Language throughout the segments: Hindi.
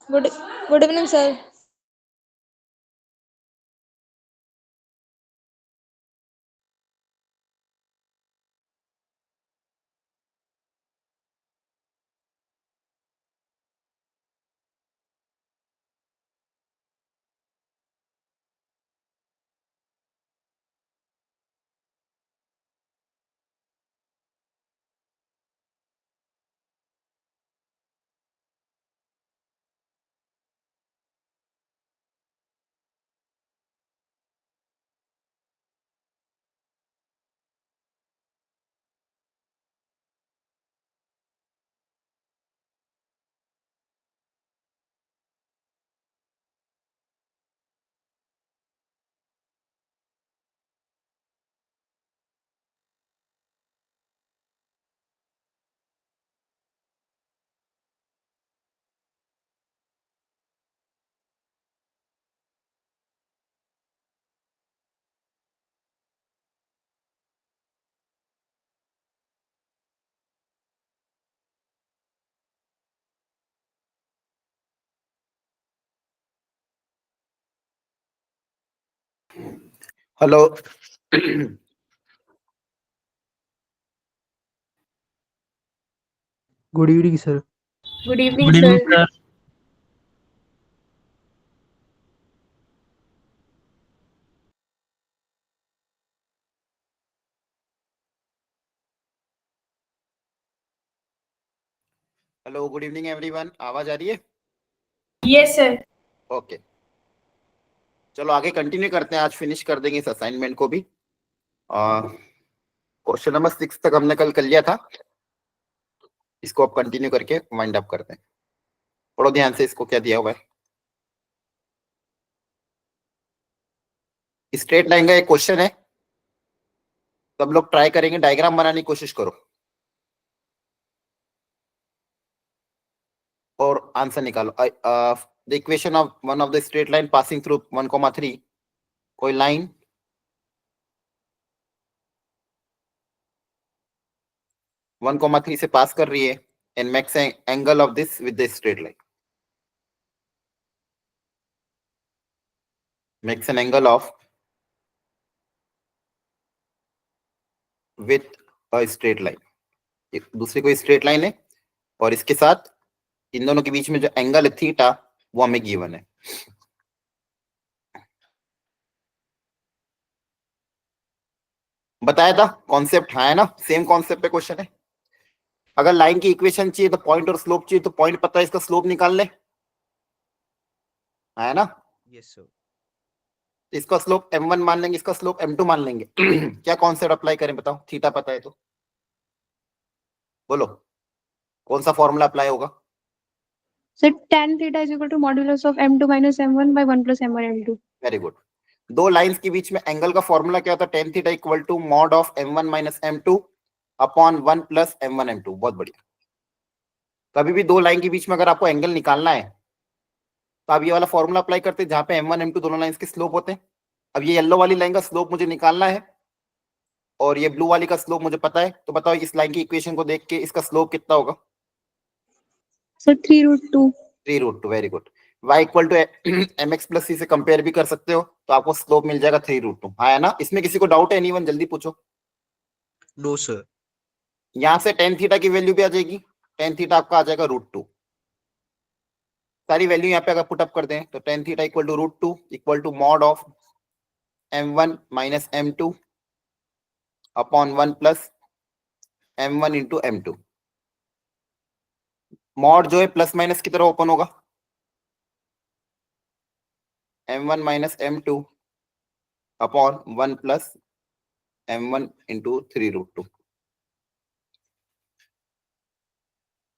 Good evening, sir. Hello. Good evening, sir. Good evening, Good evening, sir. sir. Hello, good evening everyone. आवाज आ रही है? Yes, sir. ओके, चलो आगे कंटिन्यू करते हैं। आज फिनिश कर देंगे इस असाइनमेंट को भी। क्वेश्चन नंबर 6 तक हमने कल कर लिया था। इसको अब कंटिन्यू करके वाइंड अप करते हैं। पढ़ो ध्यान से, इसको क्या दिया हुआ है। स्ट्रेट लाइन का एक क्वेश्चन है, सब लोग ट्राई करेंगे। डायग्राम बनाने की कोशिश करो और आंसर निकालो। The equation of one of the straight line passing through 1,3, कोई लाइन 1,3 से पास कर रही है and makes angle of this with the straight line. Makes an angle of with a straight line. एक दूसरी कोई स्ट्रेट लाइन है और इसके साथ इन दोनों के बीच में जो एंगल है थीटा, वो हमें गिवन है। बताया था कॉन्सेप्ट, हाँ है ना, सेम कॉन्सेप्ट पे क्वेश्चन है। अगर लाइन की इक्वेशन चाहिए तो पॉइंट और स्लोप चाहिए, तो पॉइंट पता है, इसका स्लोप निकाल ले, है ना। Yes, sir. इसका स्लोप m1 मान लेंगे, इसका स्लोप m2 मान लेंगे। क्या कॉन्सेप्ट अप्लाई करें बताओ? थीटा पता है तो बोलो कौन सा फॉर्मूला अप्लाई होगा? So tan theta is equal to modulus of m2 minus m1 by 1 plus m1 m2. Very good. दो लाइंस के बीच में एंगल का फॉर्मूला क्या होता है? tan theta equal to mod of m1 minus m2 upon 1 plus m1 m2। बहुत बढ़िया। कभी भी दो लाइन के बीच में अगर आपको एंगल निकालना है तो आप ये वाला फॉर्मूला अप्लाई करते हैं, जहां पे m1 m2 दोनों लाइंस के स्लोप होते हैं। अब ये येलो वाली लाइन का स्लोप मुझे निकालना है और ये ब्लू वाली का स्लोप मुझे पता है, तो बताओ इस लाइन की इक्वेशन को देख के इसका स्लोप कितना होगा? So 3 root 2. 3√2। Very good. y equal to mx plus c से कंपेयर भी कर सकते हो, तो आपको स्लोप मिल जाएगा 3√2। हाँ है ना। इसमें किसी को डाउट है? एनीवन जल्दी पूछो। No, sir. यहां से tan थीटा की वैल्यू भी आ जाएगी। tan थीटा आपका आ जाएगा √2। सारी वैल्यू यहाँ पे अगर पुट अप कर दें तो tan theta equal to √2 equal to mod of m1 minus m2 upon 1 plus m1 into m2। Mod जो है प्लस माइनस की तरह ओपन होगा, m1 minus m2 upon 1 plus m1 into 3√2।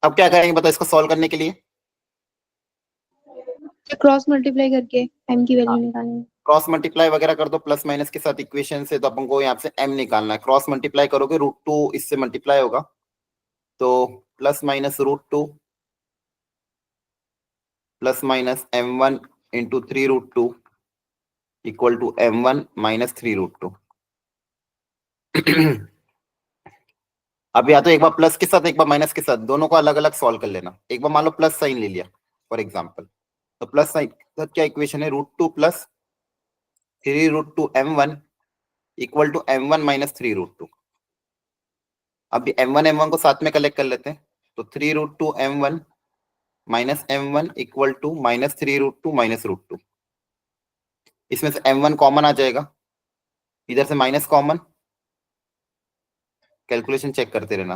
अब क्या करेंगे बताओ इसको सॉल्व करने के लिए? क्रॉस मल्टीप्लाई करके m की वैल्यू निकालेंगे। क्रॉस मल्टीप्लाई वगैरह कर दो प्लस माइनस के साथ इक्वेशन से, तो अपन को यहाँ से m निकालना है। क्रॉस मल्टीप्लाई करोगे √2 इससे मल्टीप्लाई होगा, तो plus minus √2 plus minus m1 into 3√2 equal to m1 minus 3√2। अब या तो एक बार प्लस के साथ एक बार माइनस के साथ, दोनों को अलग अलग सॉल्व कर लेना। एक बार मान लो प्लस साइन ले लिया फॉर एग्जाम्पल, तो प्लस साइन क्या इक्वेशन है, √2 plus 3√2m1 equal to m1 minus 3√2। अब m1 m1 को साथ में कलेक्ट कर लेते हैं, तो 3√2m1 minus m1 equal to minus 3√2 minus √2। इसमें से m1 कॉमन आ जाएगा, इधर से माइनस कॉमन, कैलकुलेशन चेक करते रहना।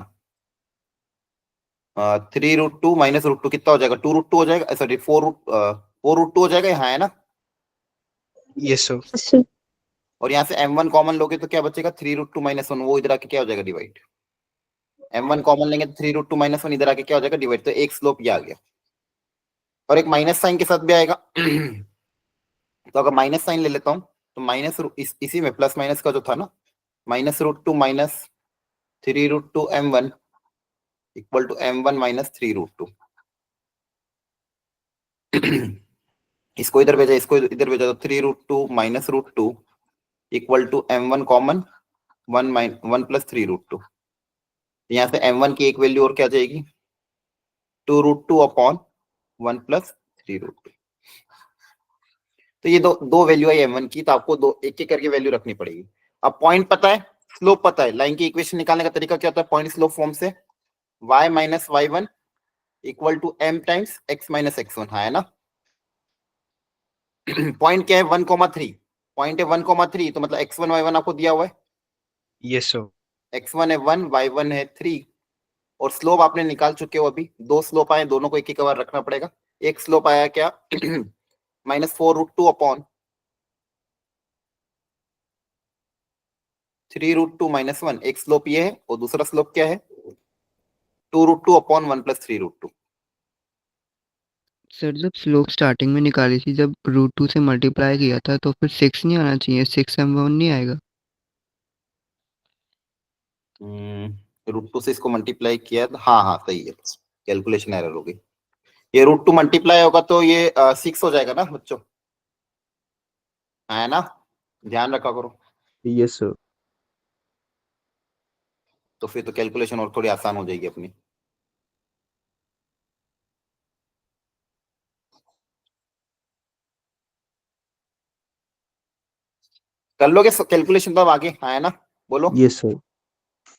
3√2 माइनस √2 कितना हो जाएगा, 2√2 हो जाएगा, सॉरी 4√2 हो जाएगा, यहाँ है ना। Yes, sir. So, और यहाँ से m1 कॉमन लोगे तो क्या बचेगा, 3√2 माइनस 1, वो इधर आके क्या हो जाएगा, डिवाइड। m1 कॉमन लेंगे तो 3√2 माइनस 1 इधर आके क्या हो जाएगा, डिवाइड। तो एक स्लोप ये आ गया, और एक माइनस साइन के साथ भी आएगा। तो अगर माइनस साइन ले लेता हूँ तो माइनस इसी में प्लस माइनस का जो था ना, -√2 minus 3√2m1 equal to m1 minus 3√2। इसको इधर भेजा, इसको इधर भेजा, तो 3√2 minus √2 equal to m1 common 1 plus 3√2। यहाँ से m1 की एक वैल्यू और क्या जाएगी, 2√2 अपॉन 1 प्लस 3√2। तो ये दो वैल्यू है m1 की, तो आपको दो एक एक करके वैल्यू रखनी पड़ेगी। अब पॉइंट पता है, स्लोप पता है, लाइन की इक्वेशन निकालने का तरीका क्या होता है, पॉइंट स्लोप फॉर्म से y minus y1 equal to m times x minus x1, है ना। पॉइंट क्या है, 1,3, पॉइंट है 1,3, तो मतलब x1 y1 आपको दिया हुआ है, Yes, sir. x1 है 1, y1 है 3, और स्लोप आपने निकाल चुके हो। अभी दो स्लोप आए, दोनों को एक एक बार रखना पड़ेगा। एक स्लोप आया क्या, -4√2 अपॉन 3√2 माइनस 1, एक स्लोप ये है, और दूसरा स्लोप क्या है, 2√2 अपॉन 1 प्लस 3√2। सर जब स्लोप स्टार्टिंग में निकाली थी, जब √2 से मल्टीप्लाई किया था, तो फिर 6 नहीं आना चाहिए, 6m1 नहीं आएगा। √2 से इसको मल्टीप्लाई किया, हाँ हाँ सही है, कैलकुलेशन एरर हो गई। ये √2 मल्टीप्लाई होगा तो ये 6 हो जाएगा ना बच्चों, है ना, ध्यान रखा करो। Yes, sir. तो फिर तो कैलकुलेशन और थोड़ी आसान हो जाएगी अपनी। कर लोगे कैलकुलेशन, तो अब आगे है ना, बोलो। Yes, sir.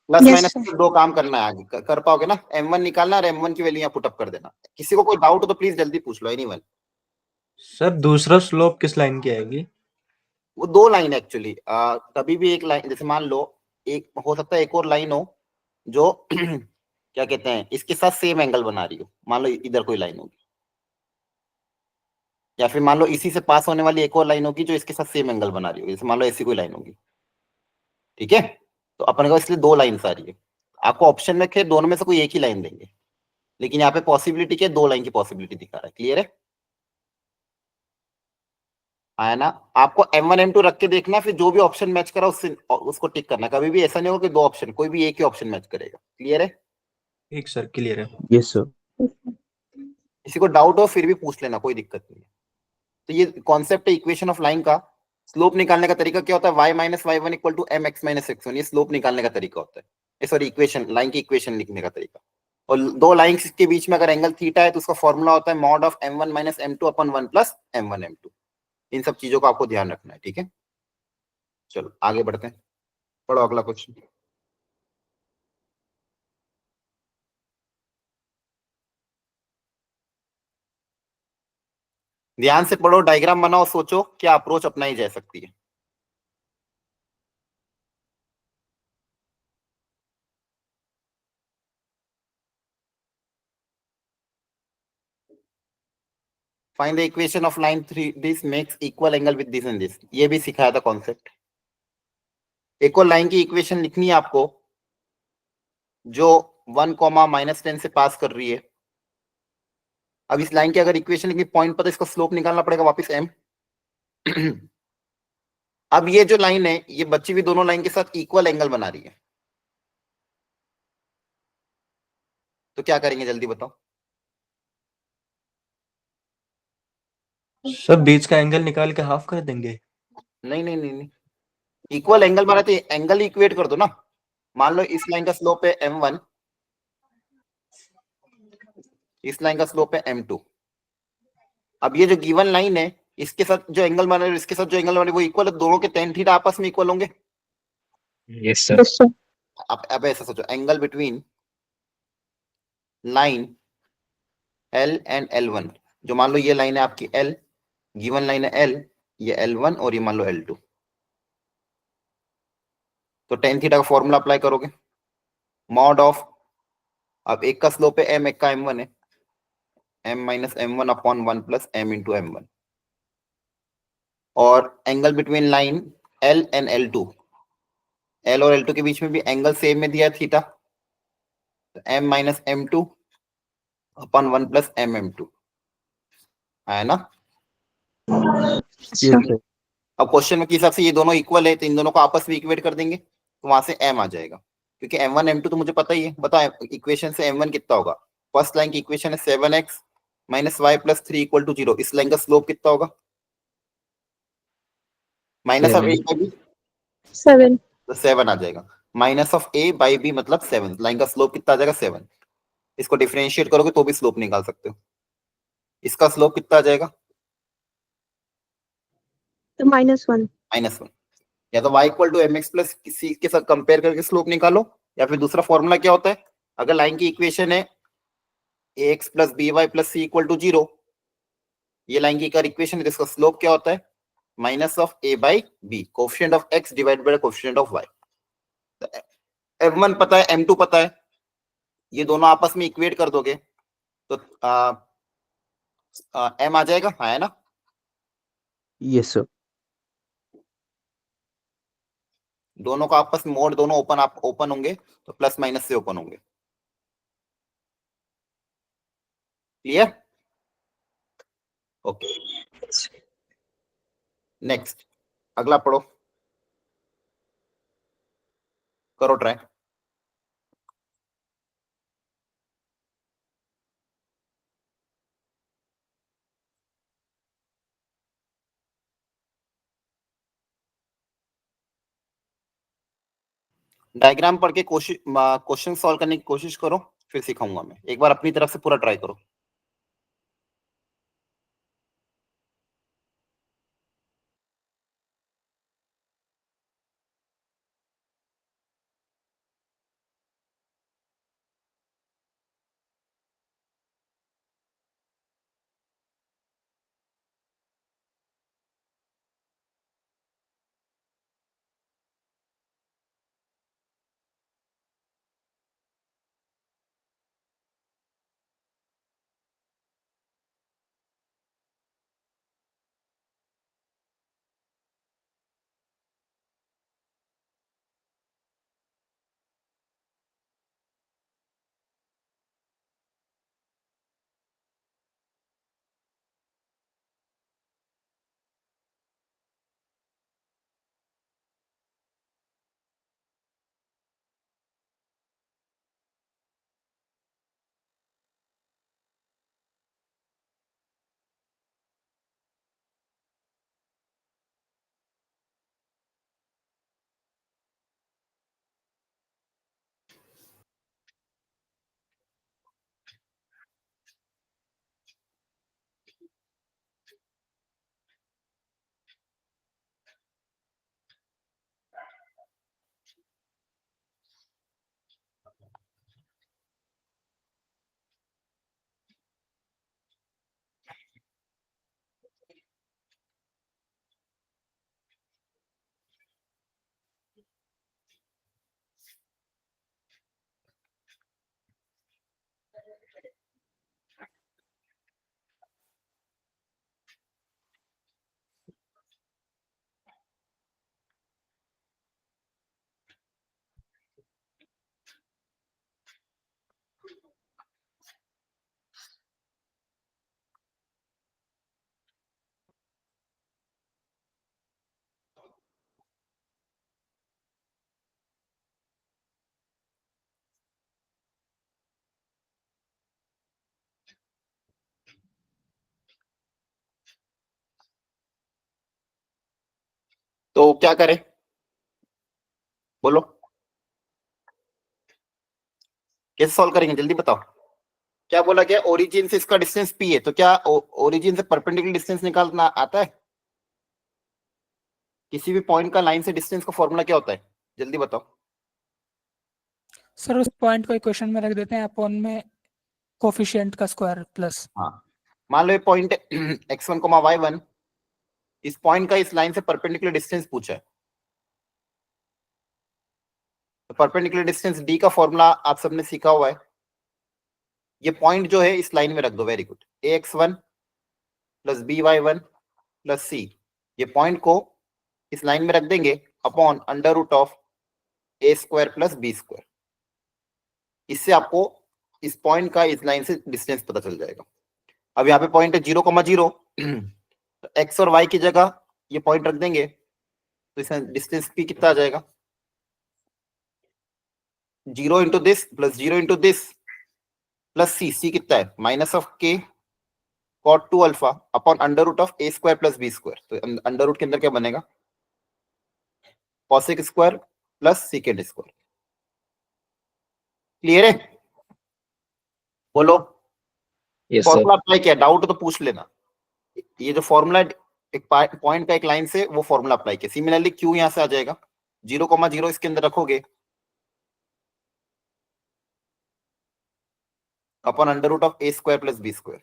Plus yes, minus sir. दो काम करना है आगे, कर पाओगे ना। m1 निकालना और m1 की वैल्यू यहाँ पुटअप कर देना। किसी को कोई डाउट हो तो प्लीज जल्दी पूछ लो, एनीवन। सर दूसरा स्लोप किस लाइन की आएगी? वो दो लाइन एक्चुअली, कभी भी एक लाइन, जैसे मान लो एक हो सकता है, एक और लाइन हो जो क्या कहते हैं, इसके साथ सेम एंगल बना रही हो। मान लो इधर कोई लाइन होगी, या फिर मान लो इसी से पास होने वाली एक और लाइन होगी जो इसके साथ सेम एंगल बना रही होगी। जैसे मान लो ऐसी कोई लाइन होगी, ठीक है। तो अपन को इसलिए दो लाइन आ रही है, आपको ऑप्शन में थे दोनों में से कोई एक ही लाइन देंगे, लेकिन यहाँ पे पॉसिबिलिटी के दो लाइन की पॉसिबिलिटी दिखा रहा है। क्लियर है ना। आपको m1 m2 रख के देखना, फिर जो भी ऑप्शन मैच करा उसको टिक करना। कभी भी ऐसा नहीं होगा कि दो ऑप्शन, कोई भी एक ही ऑप्शन मैच करेगा। क्लियर है। ठीक सर, क्लियर है। Yes, sir. किसी को डाउट हो फिर भी पूछ लेना, कोई दिक्कत नहीं है। तो ये कॉन्सेप्ट है इक्वेशन ऑफ लाइन का। स्लोप निकालने का तरीका क्या होता है, y minus y1 equal to M X minus x1, ये स्लोप निकालने का तरीका होता है। सॉरी, इक्वेशन, लाइन की इक्वेशन लिखने का तरीका। और दो लाइंस के बीच में अगर एंगल थीटा है तो उसका फॉर्मूला होता है mod of m1 minus m2 upon 1 plus m1 m2। इन सब चीजों को आपको ध्यान रखना है, ठीक है। चलो आगे बढ़ते हैं, पढ़ो अगला क्वेश्चन। ध्यान से पढ़ो, डायग्राम बनाओ, सोचो क्या अप्रोच अपनाई जा सकती है। Find the equation of line 3, this makes equal angle with this and this. ये भी सिखाया था कॉन्सेप्ट। एक और लाइन की इक्वेशन लिखनी है आपको जो 1, -10 से पास कर रही है। अब इस लाइन की अगर इक्वेशन लिखनी, पॉइंट पर इसका स्लोप निकालना पड़ेगा वापस m। अब ये जो लाइन है ये बची हुई दोनों लाइन के साथ इक्वल एंगल बना रही है, तो क्या करेंगे जल्दी बताओ। सर बीच का एंगल निकाल के हाफ कर देंगे। नहीं नहीं नहीं नहीं, इक्वल एंगल बना तो एंगल इक्वेट कर दो ना। मान लो इस लाइन का स्लोप है m1, इस लाइन का स्लोप है m2, अब ये जो गिवन लाइन है इसके साथ जो एंगल बना है इसके साथ जो एंगल बना है वो इक्वल है, दोनों के tan थीटा आपस में इक्वल होंगे। Yes, sir. अब ऐसा सोचो, angle between line L and L1, जो मान लो ये लाइन है आपकी L, गिवन लाइन है L, ये L1 और ये मान लो L2, तो tan थीटा का फॉर्मूला अप्लाई करोगे, मॉड ऑफ, अब एक का स्लोप है m, एक का m1 है, m minus m1 upon 1 plus m into m1, और angle between line L and L2, L और L2 के बीच में भी एंगल सेम में दिया है थीटा, तो m minus m2 upon 1 plus m m2 है ना। Yes, sir. अब क्वेश्चन में के हिसाब से ये दोनों इक्वल है तो इन दोनों को आपस में इक्वेट कर देंगे, तो वहां से m आ जाएगा, क्योंकि m1 m2 तो मुझे पता ही है। बताओ इक्वेशन से m1 कितना होगा, फर्स्ट लाइन की इक्वेशन है 7x minus Y plus 3 equal to 0, इस लाइन का स्लोप कितना होगा, minus of A 7. By B, 7. तो 7 आ जाएगा, minus of A by B मतलब 7, लाइन का स्लोप कितना आ जाएगा 7, इसको डिफरेंशिएट करोगे तो भी स्लोप निकाल सकते हो, इसका स्लोप कितना आ जाएगा -1. -1, या तो y equal to M X plus किसी के साथ कंपेयर करके स्लोप निकालो, या फिर दूसरा फॉर्मूला क्या होता है, अगर लाइन की इक्वेशन है ax plus B Y plus C equal to 0, ये लाइन की एक इक्वेशन है जिसका स्लोप क्या होता है minus of a by B, coefficient of x divide by coefficient of y, m1 पता है m2 पता है, ये दोनों आपस में इक्वेट कर दोगे तो m आ जाएगा, हाँ है ना। Yes, sir. दोनों का आपस में मोड, दोनों ओपन आप ओपन होंगे तो प्लस माइनस से ओपन होंगे, क्लियर, ओके। नेक्स्ट अगला पढ़ो, करो ट्राई। डायग्राम पढ़ के कोशिश क्वेश्चन सॉल्व करने की कोशिश करो, फिर सिखाऊंगा मैं, एक बार अपनी तरफ से पूरा ट्राई करो। तो क्या करें, बोलो कैसे सॉल्व करेंगे, जल्दी बताओ। क्या बोला गया, ओरिजिन से इसका डिस्टेंस p है, तो क्या ओरिजिन से परपेंडिकुलर डिस्टेंस निकालना आता है? किसी भी पॉइंट का लाइन से डिस्टेंस का फॉर्मूला क्या होता है, जल्दी बताओ। सर उस पॉइंट को इक्वेशन में रख देते हैं अपॉन में कोफिशिएंट का स्क्वायर प्लस। हाँ, मान लो ये पॉइंट x1 y1, इस पॉइंट का इस लाइन से परपेंडिकुलर डिस्टेंस पूछा है, तो परपेंडिकुलर डिस्टेंस d का फॉर्मूला आप सबने सीखा हुआ है। ये पॉइंट जो है इस लाइन में रख दो, very good, ax1 plus by1 plus c, ये पॉइंट को इस लाइन में रख देंगे upon under root of a square plus b square. इससे आपको इस पॉइंट का इस लाइन से डिस्टेंस पता चल जाएगा। अब यहाँ पे पॉइंट है 0,0, तो x और y की जगह ये पॉइंट रख देंगे, तो इसमें डिस्टेंस p कितना आ जाएगा, 0 into this plus 0 into this plus c कितना है, minus of k cot 2 alpha upon under root of a square plus b square. तो अंडर रूट के अंदर क्या बनेगा, cosec square plus secant square. Clear है? बोलो। Yes sir. फॉर्मूला अप्लाई किया, डाउट हो तो पूछ लेना। ये जो फॉर्मूला एक पॉइंट का एक लाइन से वो फॉर्मूला अप्लाई किया। सिमिलरली क्यू यहां से आ जाएगा, 0,0 इसके अंदर रखोगे upon under root of a square plus b square.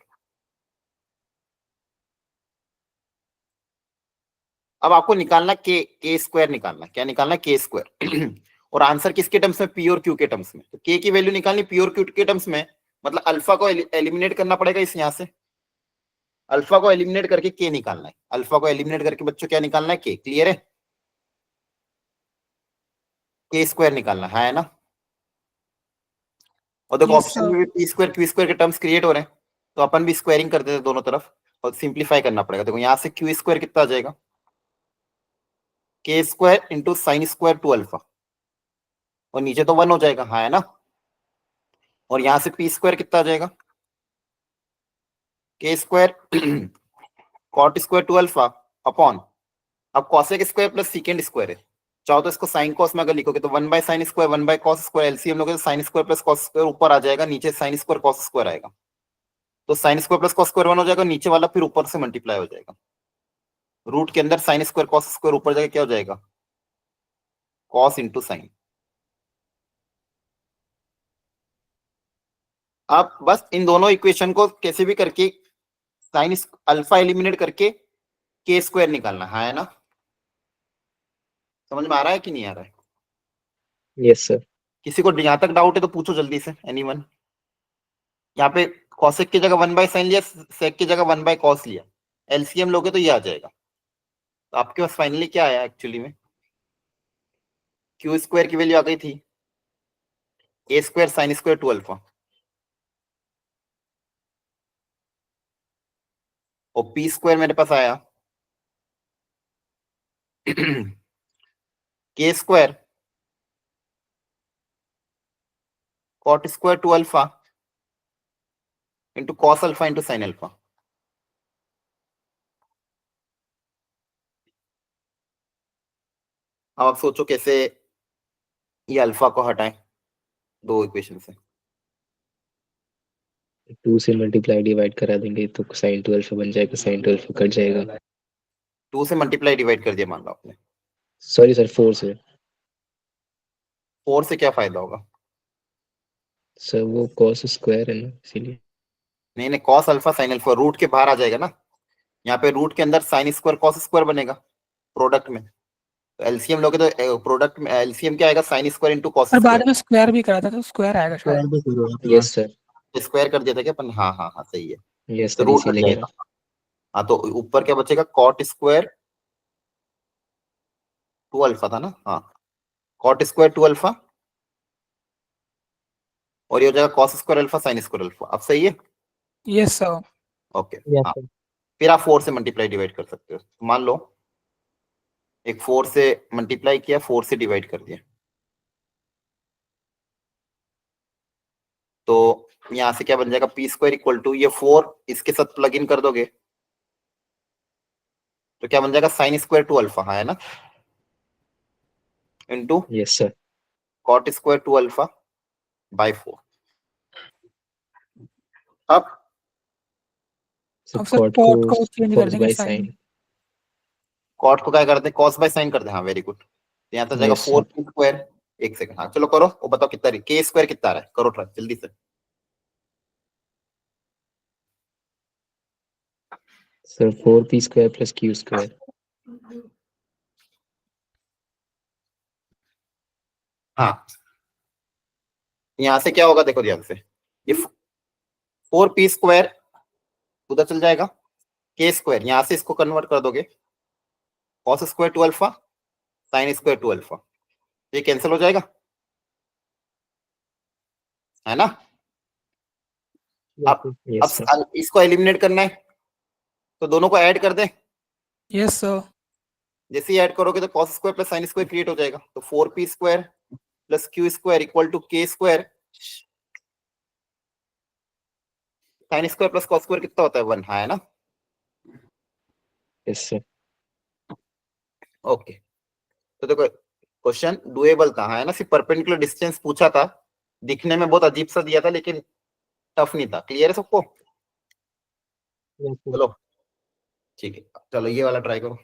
अब आपको निकालना के स्क्वायर निकालना, क्या निकालना, के स्क्वायर। और आंसर किसके टर्म्स में, पी और क्यू के टर्म्स में। तो के की वैल्यू निकालनी पी और क्यू के टर्म्स में, मतलब अल्फा को एलिमिनेट करना पड़ेगा इस यहां से, अल्फा को एलिमिनेट करके के निकालना है, अल्फा को एलिमिनेट करके बच्चों क्या निकालना है, के। क्लियर है? के स्क्वायर निकालना है ना। और देखो Yes, ऑप्शन sir. में भी पी स्क्वायर क्यू स्क्वायर के टर्म्स क्रिएट हो रहे हैं, तो अपन भी स्क्वायरिंग कर देते हैं दोनों तरफ और सिंप्लीफाई करना पड़ेगा। देखो यहाँ से क्यू स्क्वायर कितना आ जाएगा, K square into sine square 2 alpha, और नीचे तो 1 हो जाएगा, हाँ है ना। और यहाँ से पी स्क्वायर कितना आ जाएगा, K square cot square 2 alpha upon, अब cosec square plus sec square है, चाहो तो इसको साइन कॉस में अगर लिखोगे तो 1 by sine square 1 by cos square, LCM लोगे तो sign square plus cos square ऊपर आ जाएगा, नीचे साइन स्क्वायर कॉस स्क्वायर आएगा, तो sign square plus cos square 1 हो जाएगा, नीचे वाला फिर ऊपर से मल्टीप्लाई हो जाएगा, रूट के अंदर साइन स्क्वायर कॉस स्क्वायर ऊपर जाएगा, क्या हो जाएगा, कॉस इंटू साइन। आप बस इन दोनों इक्वेशन को कैसे भी करके साइन अल्फा एलिमिनेट करके के स्क्वायर निकालना है ना। समझ में आ रहा है कि नहीं आ रहा है? Yes sir. किसी को यहां तक डाउट है तो पूछो जल्दी से, एनीवन। यहाँ पे कॉसेक की जगह 1 बाय साइन लिया, सेक की जगह 1 बाय कॉस लिया, एलसीएम लोगे तो ये आ जाएगा। तो आपके पास फाइनली क्या आया एक्चुअली में, क्यू स्क्वायर की वैल्यू आ गई थी A square sine square 2 alpha, और पी स्क्वायर मेरे पास आया K square cot square 2 alpha into cos alpha into sine alpha. अब आप सोचो कैसे ये अल्फा को हटाएं दो इक्वेशन से। 2 से मल्टीप्लाई डिवाइड करा देंगे तो साइन 2 अल्फा बन जाएगा, साइन 2 अल्फा कट जाएगा। 2 से मल्टीप्लाई डिवाइड कर दिया मान लो आपने, सॉरी सर 4 से। 4 से क्या फायदा होगा, सर वो कॉस स्क्वायर है ना इसीलिए। नहीं नहीं, cos alpha sine alpha root के बाहर आ जाएगा ना, यहाँ पे रूट के अंदर साइन स्क्वायर कॉस स्क्वायर बनेगा प्रोडक्ट में, तो एलसीएम लोगे तो प्रोडक्ट में एलसीएम क्या आएगा, साइन स्क्वायर इंटू कॉस और बाद स्क्वायर। में स्क्वायर भी करा था तो स्क्वायर आएगा शायद। Yes sir. स्क्वायर कर दिया था क्या अपन, हाँ हाँ हाँ सही है, यस तो सर रूट हट इसीलिए कह जाएगा। हाँ तो ऊपर क्या बचेगा, कॉट स्क्वायर 2 अल्फा था ना, हाँ कॉट स्क्वायर 2 अल्फा, और ये हो जाएगा cos square alpha sine square alpha. अब सही है? Yes sir. ओके हाँ, फिर आप 4 से मल्टीप्लाई डिवाइड कर सकते हो। तो मान लो एक 4 से मल्टीप्लाई किया, 4 से डिवाइड कर दिया, तो यहां से क्या बन जाएगा, पी स्क्वायर इक्वल टू ये 4 इसके साथ प्लग इन कर दोगे तो क्या बन जाएगा, साइन स्क्वायर 2 अल्फा, हाँ है ना, into yes sir. Cot square 2 alpha by 4। अब सर अब सर कॉट कॉट को को चेंज कर cos देंगे by साइन। sin। कॉट को क्या कर दे, कॉस बाय साइन कर दे। हाँ वेरी गुड। यहाँ तो जाएगा Yes, four sir. P square. एक सेकंड, हाँ चलो करो, वो बताओ कितना के स्क्वायर कितना आ रहा है, करो ट्राई जल्दी से। Sir 4p square plus q square। हाँ यहाँ से क्या होगा देखो ध्यान से, ये 4p स्क्वायर उधर चल जाएगा, के स्क्वायर यहाँ से इसको कन्वर्ट कर दोगे, cos square two alpha sine square two alpha, ये कैंसिल हो जाएगा, है ना। अब Yes, sir. अब इसको एलिमिनेट करना है तो दोनों को ऐड कर दे। Yes sir. जैसे ही ऐड करोगे तो cos square plus sine square create हो जाएगा, तो 4p square plus Q square equal to K square sine square plus cos square कितना होता है 1, हाँ है ना। Yes, sir. ओके तो देखो क्वेश्चन डुएबल था, हाँ है ना, सिर्फ परपेंडिकुलर डिस्टेंस पूछा था, दिखने में बहुत अजीब सा दिया था लेकिन टफ नहीं था। क्लियर है सबको? Yes, sir. चलो ठीक है, चलो ये वाला ट्राई करो।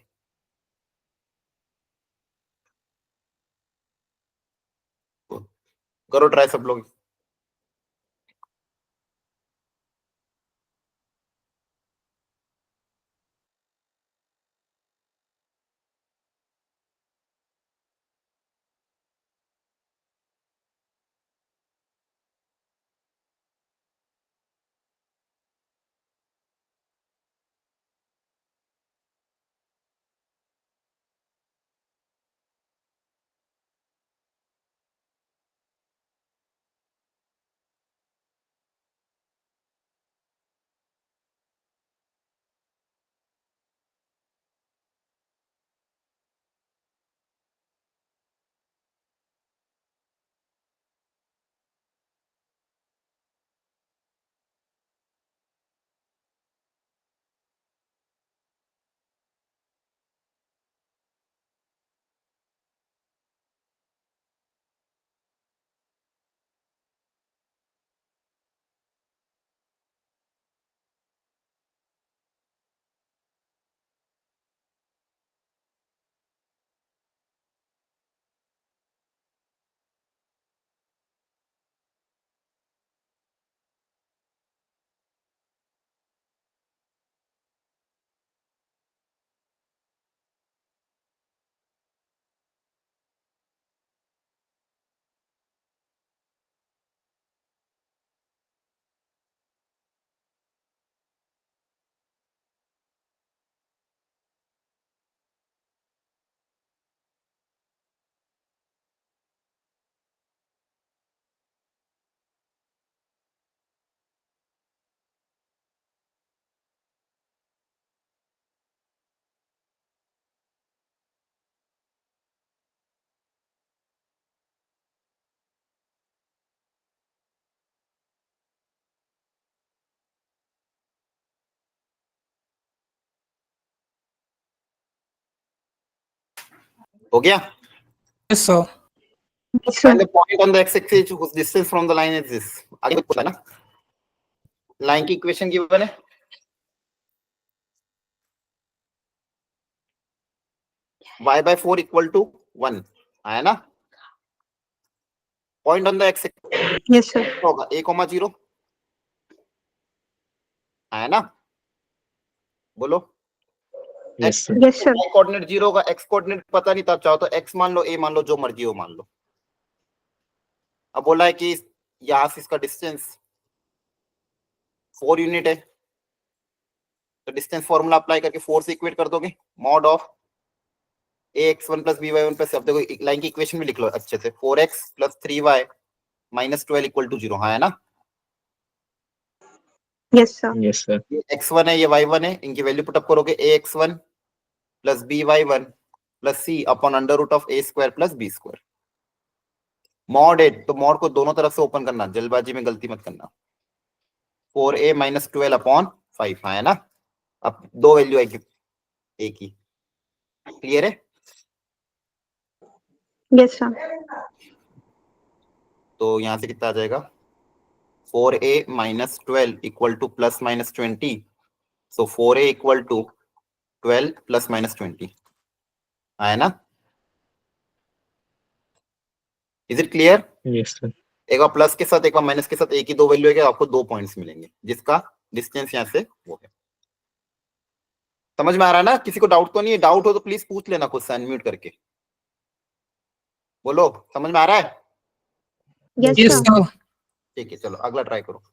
करो ट्राई सब लोग। हो गया? Yes sir. Find the point on the x-axis whose distance from the line is this। आगे कुछ पूछा ना, लाइन की इक्वेशन गिवन है, y by 4 इक्वल टू 1, है ना। Point on the x Yes, sir. होगा a,0, है ना, बोलो। Yes, sir. Yes, sir. y coordinate 0 होगा, x कोऑर्डिनेट पता नहीं था, चाहो तो x मान लो, a मान लो, जो मर्जी हो मान लो। अब बोला है कि यहां से इसका डिस्टेंस 4 यूनिट है, तो डिस्टेंस फॉर्मूला अप्लाई करके 4 से इक्वेट कर दोगे, mod of ax1 plus by1 plus, अब देखो लाइन की इक्वेशन भी लिख लो अच्छे से, 4x plus 3y minus 12 equal to 0, हाँ है ना। Yes, sir. Yes, sir. ये x1 है, ये y1 है, इनकी वैल्यू पुटअप करोगे, ax1 plus by1 plus c upon under root of a square plus b square. Mod है तो मॉड को दोनों तरफ से ओपन करना, जल्दबाजी में गलती मत करना। 4a माइनस 12 अपॉन 5, हाँ है ना। अब दो वैल्यू आएगी a की, क्लियर है। Yes, sir. तो यहाँ से कितना आ जाएगा, 4a minus 12 equal to plus minus 20. So 4a equal to 12 plus minus 20. है ना? Is it clear? Yes, sir. एक बार प्लस के साथ एक बार माइनस के साथ एक ही दो वैल्यू है, आपको 2 पॉइंट्स मिलेंगे, जिसका डिस्टेंस यहाँ से वो है। समझ में आ रहा है ना? किसी को डाउट तो नहीं है? डाउट हो तो प्लीज पूछ लेना खुद से अनम्यूट करके। बोलो, समझ में आ रहा है? Yes, Yes, sir. sir. ठीक है, चलो अगला ट्राई करो।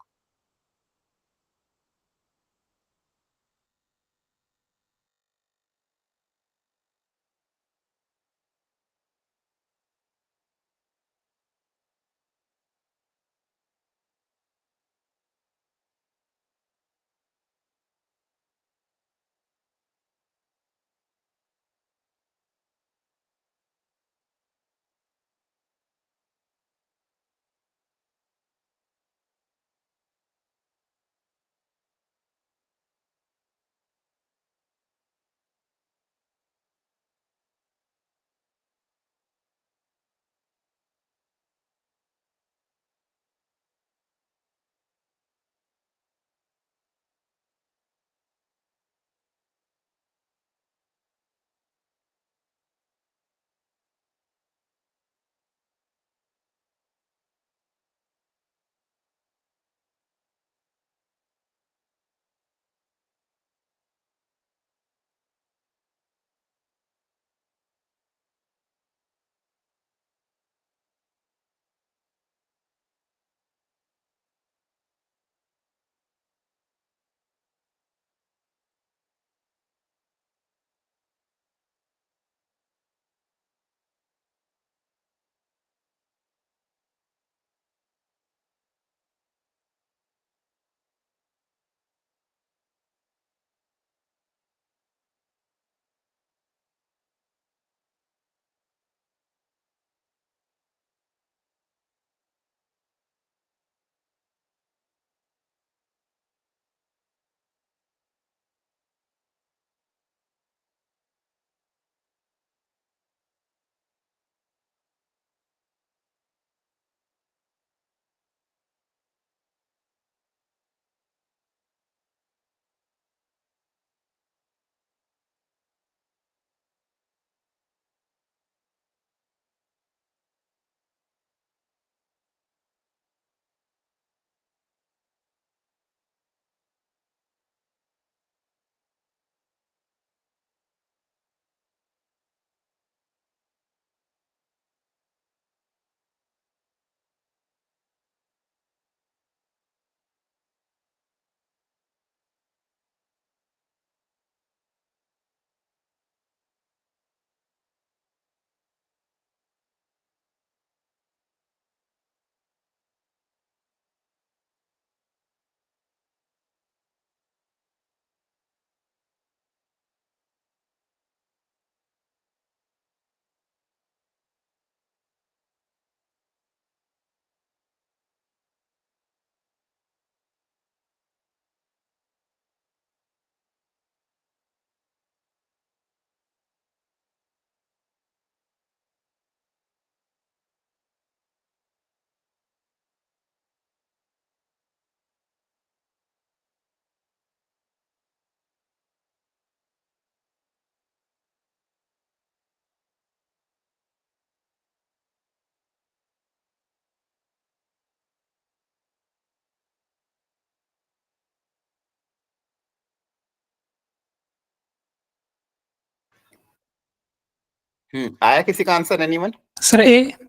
आया किसी का आंसर? एनीवन? Sir, A.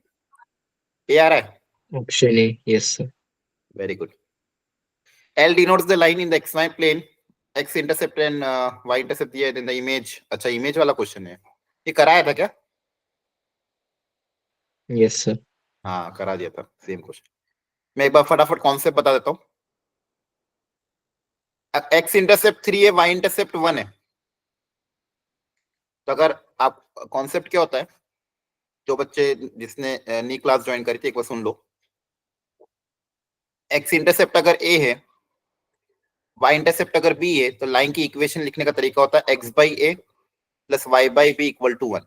ए आ रहा है? Option A. Yes, sir. Very good. L denotes the line in the xy plane, x intercept and y intercept दिया है in the image। अच्छा, इमेज वाला क्वेश्चन है ये, कराया था क्या? Yes, sir. हाँ, करा दिया था सेम क्वेश्चन। मैं एक बार फटाफट कॉन्सेप्ट बता देता हूँ। x इंटरसेप्ट 3 है, y इंटरसेप्ट 1 है। तो अगर आप, कॉन्सेप्ट क्या होता है, जो बच्चे जिसने नई क्लास ज्वाइन करी थी एक बार सुन लो। x इंटरसेप्ट अगर a है, y इंटरसेप्ट अगर b है, तो लाइन की इक्वेशन लिखने का तरीका होता है x by a plus y by b equal to 1।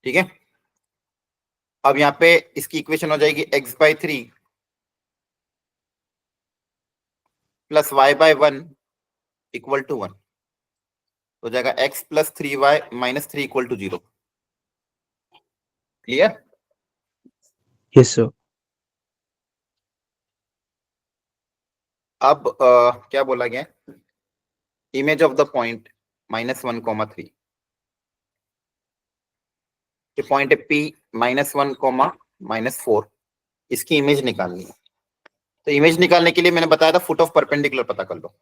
ठीक है? अब यहाँ पे इसकी इक्वेशन हो जाएगी x/3 plus y/1 equal to 1, हो जाएगा x plus 3y minus 3 equal to 0। Clear? Yes sir. अब क्या बोला गया, इमेज ऑफ द पॉइंट -1, 3, ये पॉइंट है P -1, -4, इसकी इमेज निकालनी है। तो इमेज निकालने के लिए मैंने बताया था फुट ऑफ परपेंडिकुलर पता कर लो।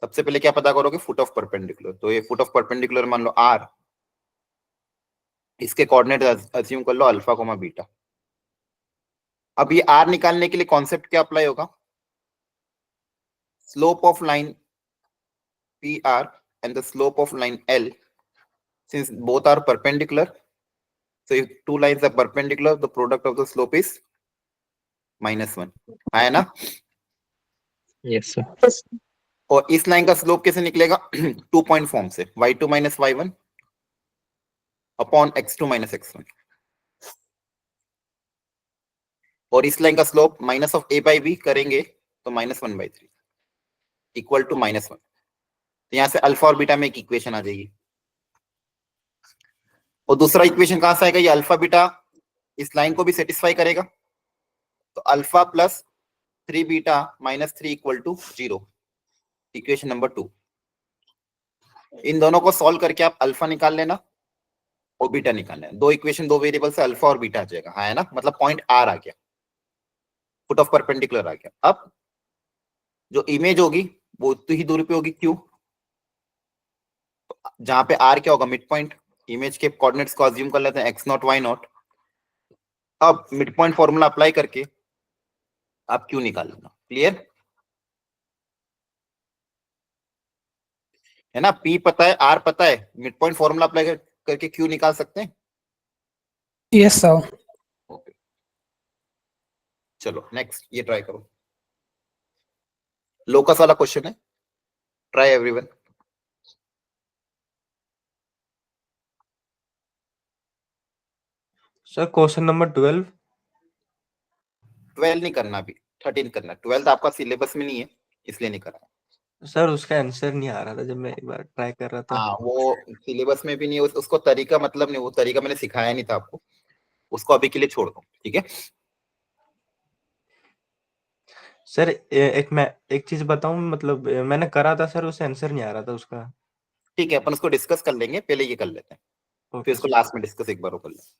सबसे पहले क्या पता करोगे, फुट ऑफ परपेंडिकुलर। तो ये फुट ऑफ परपेंडिकुलर मान लो r, इसके कोऑर्डिनेट अज्यूम कर लो अल्फा कोमा बीटा। अब ये r निकालने के लिए कॉन्सेप्ट क्या अप्लाई होगा, slope of line PR and the slope of line L, since both are perpendicular, so if two lines are perpendicular, the product of the slope is -1, है ना? Yes sir. और इस लाइन का स्लोप कैसे निकलेगा, 2 पॉइंट फॉर्म से, y2 minus y1 upon x2 minus x1, और इस लाइन का slope minus of a by b करेंगे तो -1/3 इक्वल टू -1। तो यहाँ से अल्फा और बीटा में एक इक्वेशन आ जाएगी। और दूसरा इक्वेशन कहां से आएगा, ये अल्फा बीटा इस लाइन को भी सेटिस्फाई करेगा, तो alpha plus 3 beta minus 3 equal to 0, equation number 2। इन दोनों को सॉल्व करके आप अल्फा निकाल लेना और बीटा निकाल लेना। दो इक्वेशन, दो वेरिएबल से अल्फा और बीटा आ जाएगा, है ना? मतलब पॉइंट आर आ गया, फुट ऑफ परपेंडिकुलर आ गया। अब जो इमेज होगी वो उतनी ही दूरी पे होगी, क्यों? जहां पे आर क्या होगा, मिड पॉइंट। इमेज के कोऑर्डिनेट्स को अज्यूम कर लेते हैं x0 y0। अब मिड पॉइंट फॉर्मूला अप्लाई करके आप क्यू निकाल लेना। क्लियर है ना? P पता है, R पता है, मिड पॉइंट फॉर्मूला अप्लाई करके क्यू निकाल सकते हैं। Yes sir. ओके, चलो नेक्स्ट ये ट्राई करो। लोकस वाला क्वेश्चन है, try everyone. Sir question number 12। 12 नहीं करना, अभी 13 करना। 12 आपका सिलेबस में नहीं है, इसलिए नहीं करना। सर उसका आंसर नहीं आ रहा था जब मैं एक बार ट्राई कर रहा था। हाँ, वो सिलेबस में भी नहीं है, उसको तरीका मतलब नहीं, वो तरीका मैंने सिखाया नहीं था आपको, उसको अभी के लिए छोड़ दो, ठीक है? सर मैं एक चीज बताऊं, मतलब मैंने करा था सर, उसे आंसर नहीं आ रहा था उसका। ठीक है, अपन उसको डिस्कस कर लेंगे, पहले ये कर लेते हैं, फिर ओके उसको सर। लास्ट में डिस्कस एक बार और कर लेंगे।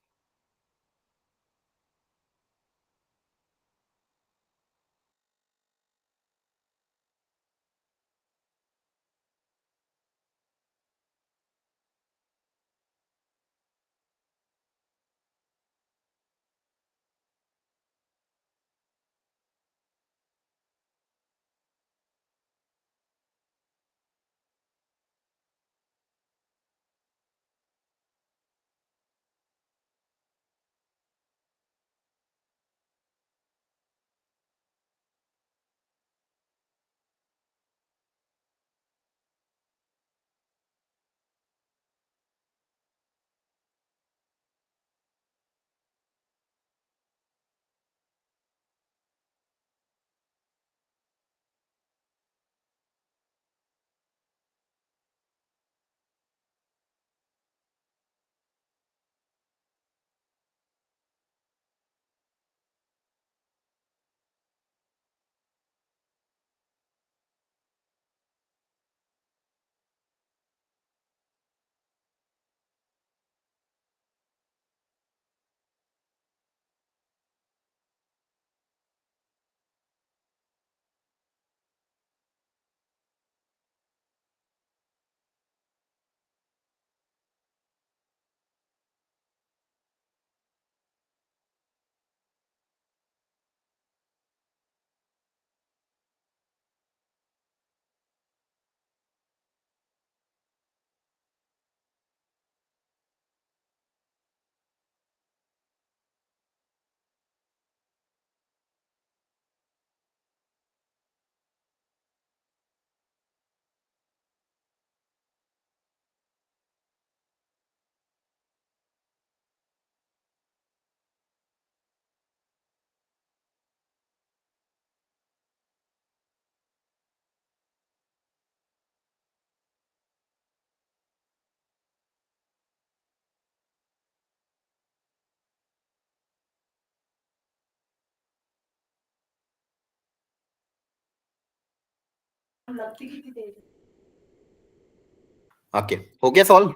ओके, हो गया सॉल्व?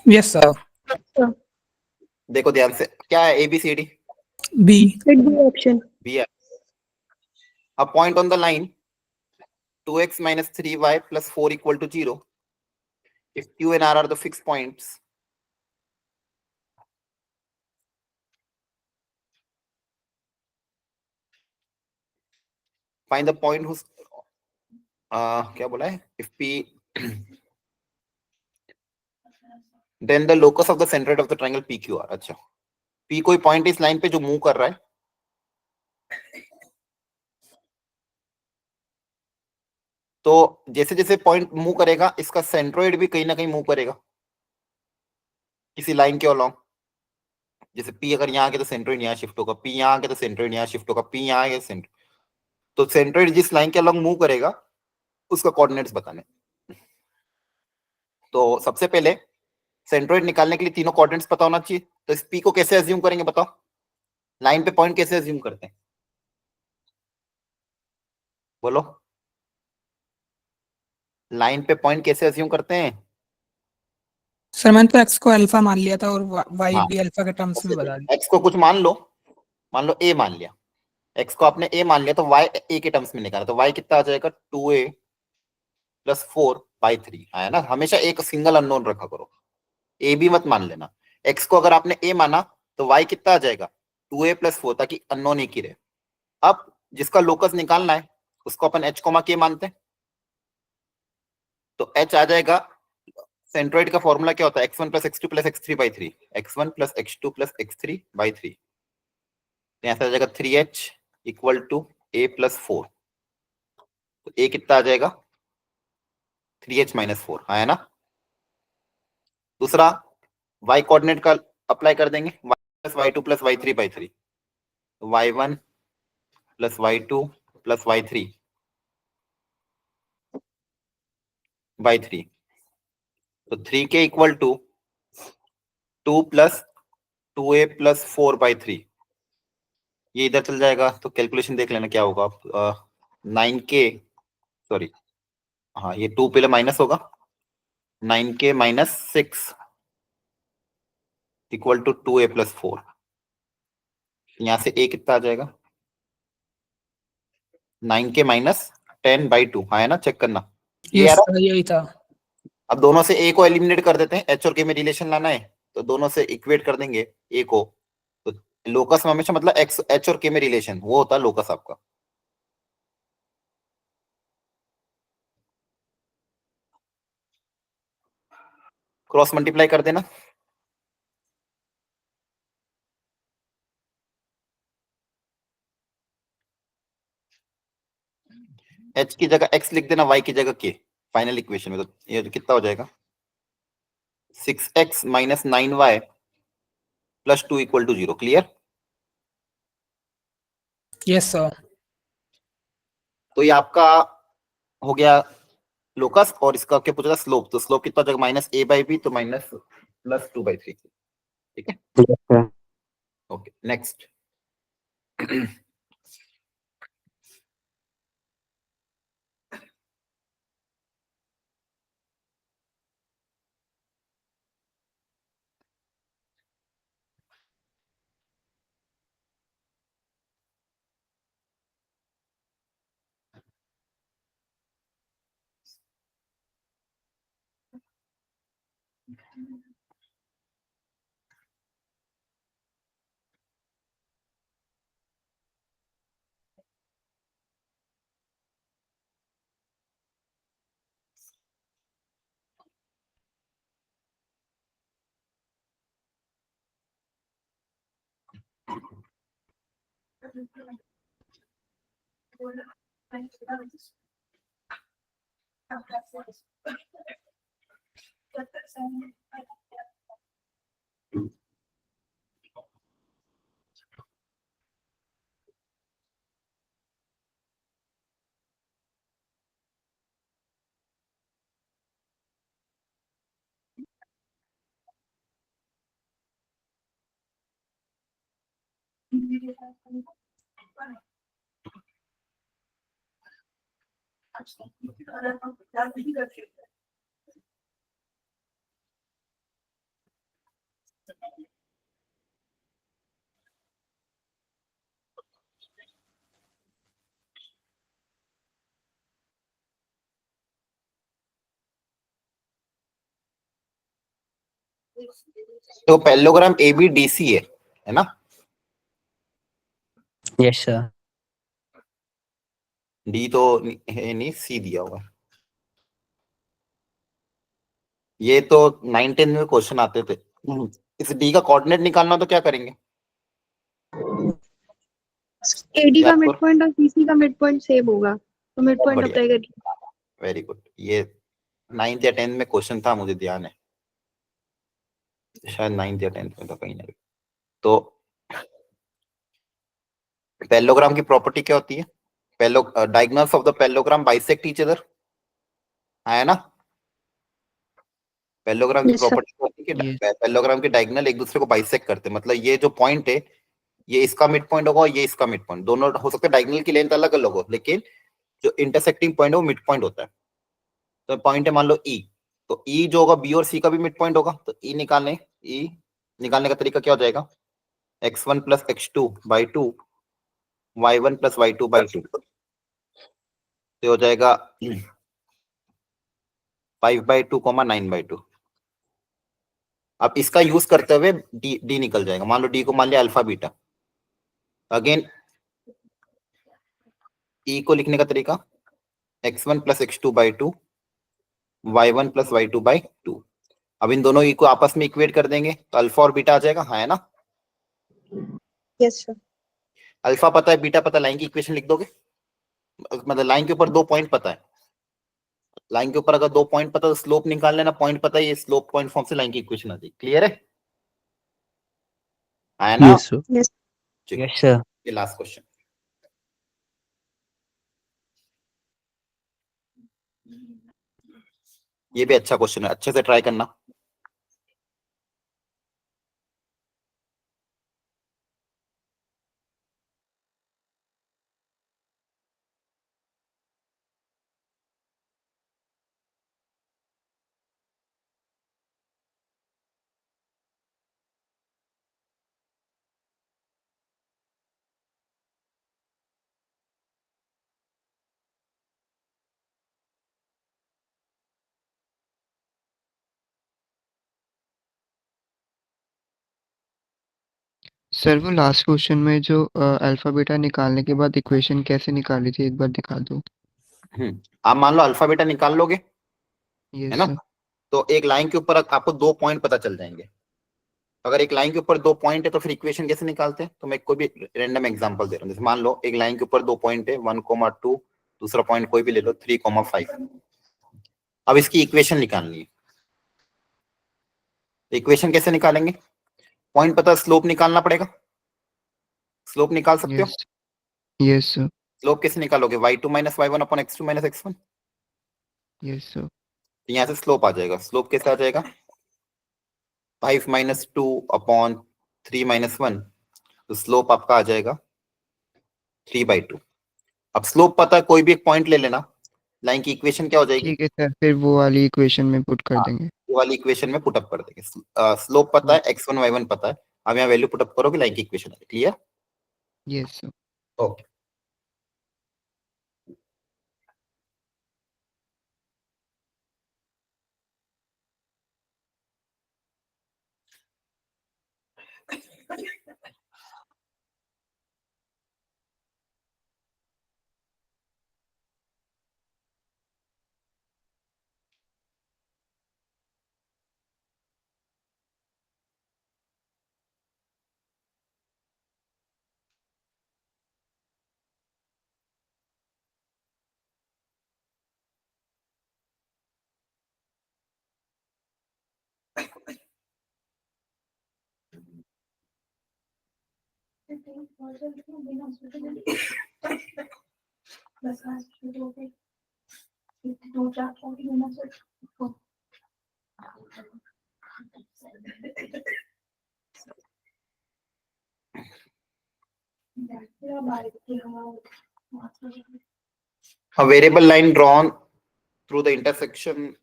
Yes sir. देखो ध्यान से, क्या है ABCD? B. It be option. B है। A point on the line 2x minus 3y plus 4 equal to 0. If Q and R are the fixed points, find the point whose क्या बोला है? If P then the locus of the centroid of the triangle PQR. अच्छा, P कोई पॉइंट इस लाइन पे जो मूव कर रहा है, तो जैसे जैसे पॉइंट मूव करेगा इसका सेंट्रोइड भी कहीं ना कहीं मूव करेगा किसी लाइन के अलोंग। जैसे P अगर यहाँ आके तो सेंट्रोइड यहाँ शिफ्ट होगा, P यहाँ आके तो सेंट्रोइड यहाँ शिफ्ट होगा, P यहाँ आके सेंट्रोइड, तो सेंट्रोइड जिस लाइन के अलोंग मूव करेगा उसका कोऑर्डिनेट्स बताने। तो सबसे पहले सेंट्रोइड निकालने के लिए तीनों कोऑर्डिनेट्स पता होना चाहिए। तो इस P को कैसे अज्यूम करेंगे बताओ? लाइन पे पॉइंट कैसे अज्यूम करते हैं बोलो? लाइन पे पॉइंट कैसे अज्यूम करते हैं? सर मैंने तो एक्स को अल्फा मान लिया था और वाई हाँ, भी अल्फा के टर्म्स में बता दिया। एक्स को कुछ मान लो ए मान लिया, एक्स को आपने ए मान लिया, तो वाई ए के टर्म्स में निकाला, तो वाई कितना आ जाएगा? 2a प्लस 4/3 आया ना। हमेशा एक सिंगल अननोन रखा करो, ए भी मत मान लेना। एक्स को अगर आपने ए माना तो वाई कितना आ जाएगा? 2a प्लस 4, ताकि अननोन एक ही रहे। अब जिसका लोकस निकालना है उसको अपन h कोमा के मानते हैं, तो h आ जाएगा। सेंट्रोइड का फॉर्मूला क्या होता है? x1 plus x2 plus x3/3, x1 plus x2 plus x3/3। यहाँ से आ जाएगा 3h equal to a plus 4, तो a कितना आ जाएगा? 3h माइनस 4 आया ना। दूसरा y कोऑर्डिनेट का अप्लाई कर देंगे, y plus y2 plus y3/3, y1 plus y2 plus y3/3, तो 3k equal to 2 plus 2a plus 4/3। ये इधर चल जाएगा, तो कैलकुलेशन देख लेना क्या होगा। 9k, सॉरी, हाँ ये 2 पहले माइनस होगा, 9k minus 6 equal to 2a plus 4। यहाँ से a कितना आ जाएगा? 9k माइनस 10/2 आया ना, चेक करना। ये यस यार, सर यही था। अब दोनों से a को एलिमिनेट कर देते हैं, h और k में रिलेशन लाना है तो दोनों से इक्वेट कर देंगे a को। तो लोकस में हमेशा मतलब x h और k में रिलेशन, वो होता है लोकस आपका। क्रॉस मल्टीप्लाई कर देना, h की जगह x लिख देना, y की जगह k फाइनल इक्वेशन में। तो ये कितना हो जाएगा? 6x minus 9y plus 2 equal to 0। Clear? Yes sir. तो ये आपका हो गया लोकस, और इसका क्या पूछा था? स्लोप। तो स्लोप कितना हो जाएगा? माइनस a/b, तो माइनस प्लस 2/3। ठीक है, ओके नेक्स्ट। तो पैरेललोग्राम ABDC है ना? Yes sir. डी तो है नहीं, सी दिया हुआ है। ये तो 9-10 में क्वेश्चन आते थे। इस डी का कोऑर्डिनेट निकालना तो क्या करेंगे? AD का याद मिड करो। पॉइंट और CC का मिड पॉइंट सेम होगा, तो मिड बहुत पॉइंट बढ़िया, अप्लाई करिए। Very good. ये 9th या 10th में क्वेश्चन था, मुझे ध्यान है, शायद 9th या 10th में था कहीं ना कहीं। तो पैरेललोग्राम की प्रॉपर्टी क्या होती है? Diagonals of the parallelogram bisect each other, है ना? पैरेललोग्राम की Yes, sir. प्रॉपर्टी होती है कि Yes. पैरेललोग्राम के डायगोनल एक दूसरे को बाइसेक्ट करते हैं। मतलब ये जो पॉइंट है, ये इसका मिड पॉइंट होगा और ये इसका मिड पॉइंट, दोनों हो सकते हैं डायगोनल की लेंथ अलग अलग हो, लेकिन जो इंटरसेक्टिंग पॉइंट है वो मिड पॉइंट होता है। तो पॉइंट है मान लो ई, तो ई जो होगा बी और सी का भी मिड पॉइंट होगा। तो ई निकालने का तरीका क्या हो जाएगा? x1 plus x2/2 y1 plus y2/2, तो हो जाएगा 5/2, 9/2। अब इसका यूज करते हुए डी निकल जाएगा। मान लो डी को मान लिया अल्फा बीटा। अगेन ई को लिखने का तरीका x1 plus x2/2 y1 plus y2/2। अब इन दोनों ई को आपस में इक्वेट कर देंगे तो अल्फा और बीटा आ जाएगा, है ना? Yes, sir. अल्फा पता है, बीटा पता है, लाइन की इक्वेशन लिख दोगे। मतलब लाइन के ऊपर 2 पॉइंट पता है, लाइन के ऊपर अगर 2 पॉइंट पता है तो स्लोप निकाल लेना, पॉइंट पता है, ये स्लोप पॉइंट फॉर्म से लाइन की इक्वेशन आ जाएगी। क्लियर है ना? Yes sir. Yes. Yes sir. ये लास्ट क्वेश्चन, ये भी अच्छा क्वेश्चन है, अच्छे से ट्राई करना। सर वो लास्ट क्वेश्चन में जो अल्फा बीटा निकालने के बाद इक्वेशन कैसे निकाली थी, एक बार दिखा दो। आप मान लो अल्फा बीटा निकाल लोगे, है यस ना? सर। तो एक लाइन के ऊपर आपको 2 पॉइंट पता चल जाएंगे। अगर एक लाइन के ऊपर 2 पॉइंट है तो फिर इक्वेशन कैसे निकालते हैं? तो मैं कोई भी रैंडम एग्जांपल दे रहा हूँ। जैसे मान लो एक लाइन के ऊपर 2 पॉइंट है, 1,2, दूसरा पॉइंट कोई भी ले लो 3,5। अब इसकी इक्वेशन निकालनी है। इक्वेशन कैसे निकालेंगे? पॉइंट पता, स्लोप निकालना पड़ेगा। स्लोप निकाल सकते हो? यस। Yes sir. स्लोप कैसे निकालोगे? y2 minus y1 upon x2 minus x1। Yes sir. तो यहाँ से स्लोप आ जाएगा। स्लोप कैसे आ जाएगा? 5 माइनस 2 अपॉन 3 माइनस 1, तो स्लोप आपका आ जाएगा 3/2। अब स्लोप पता है, कोई भी एक पॉइंट ले लेना, लाइन की इक्वेशन क्या हो जाएगी? ठीक है सर, फिर वो वाली इक्वेशन में पुट कर हाँ, देंगे। वो वाली इक्वेशन में पुटअप कर देंगे। स्लोप पता है, x1 y1 पता है, अब यहाँ वैल्यू पुटअप करोगे, लाइन की इक्वेशन है। Clear? Yes sir. Okay. A variable line drawn through the intersection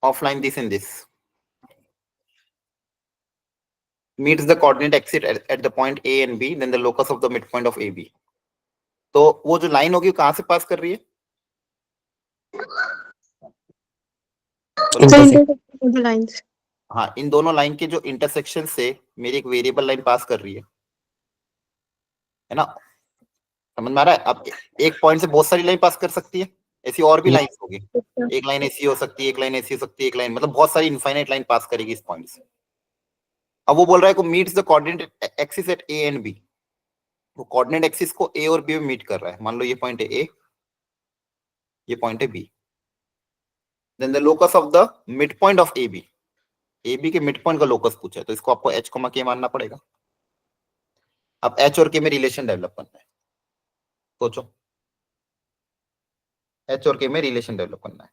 of line this and this meets the coordinate axis at the point A and B, then the locus of the midpoint of AB. तो वो जो लाइन होगी वो कहां से पास कर रही है? The intersection of the lines. हाँ, इन दोनों लाइन के जो इंटरसेक्शन से मेरी एक वेरिएबल लाइन पास कर रही है ना? समझ में आ रहा है? अब एक पॉइंट से बहुत सारी लाइन पास कर सकती है, ऐसी और भी लाइंस होगी। एक लाइन ऐसी हो सकती है, एक लाइन ऐसी हो सकती है, एक लाइन, मतलब बहुत सारी इनफाइनाइट लाइन पास करेगी इस पॉइंट से। अब वो बोल रहा है को meets the coordinate axis at A and B. वो कोऑर्डिनेट एक्सिस को ए और बी में मीट कर रहा है। मान लो ये पॉइंट है ए, ये पॉइंट है B. Then the locus of the mid point of A B. A B के मिड पॉइंट का लोकस पूछा है, तो इसको आपको एच कोमा के मानना पड़ेगा। अब एच और के में रिलेशन डेवलप करना है। सोचो, एच और के में रिलेशन डेवलप करना है।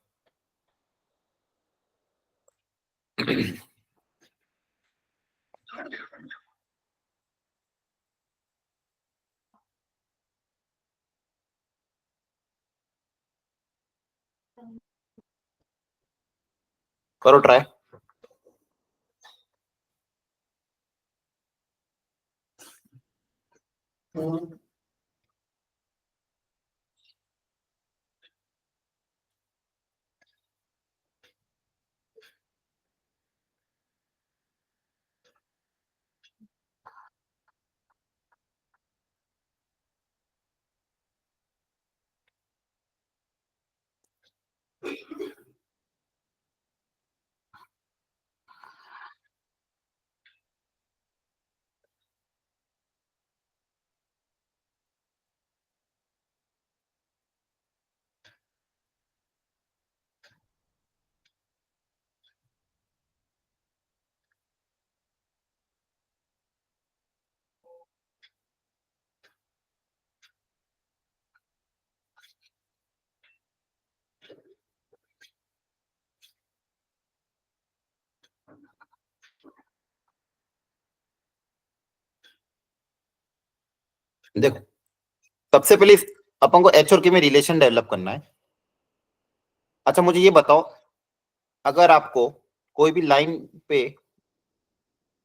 करो ट्राई। देखो, सबसे पहले अपन को एच और के में रिलेशन डेवलप करना है। अच्छा मुझे ये बताओ, अगर आपको कोई भी लाइन पे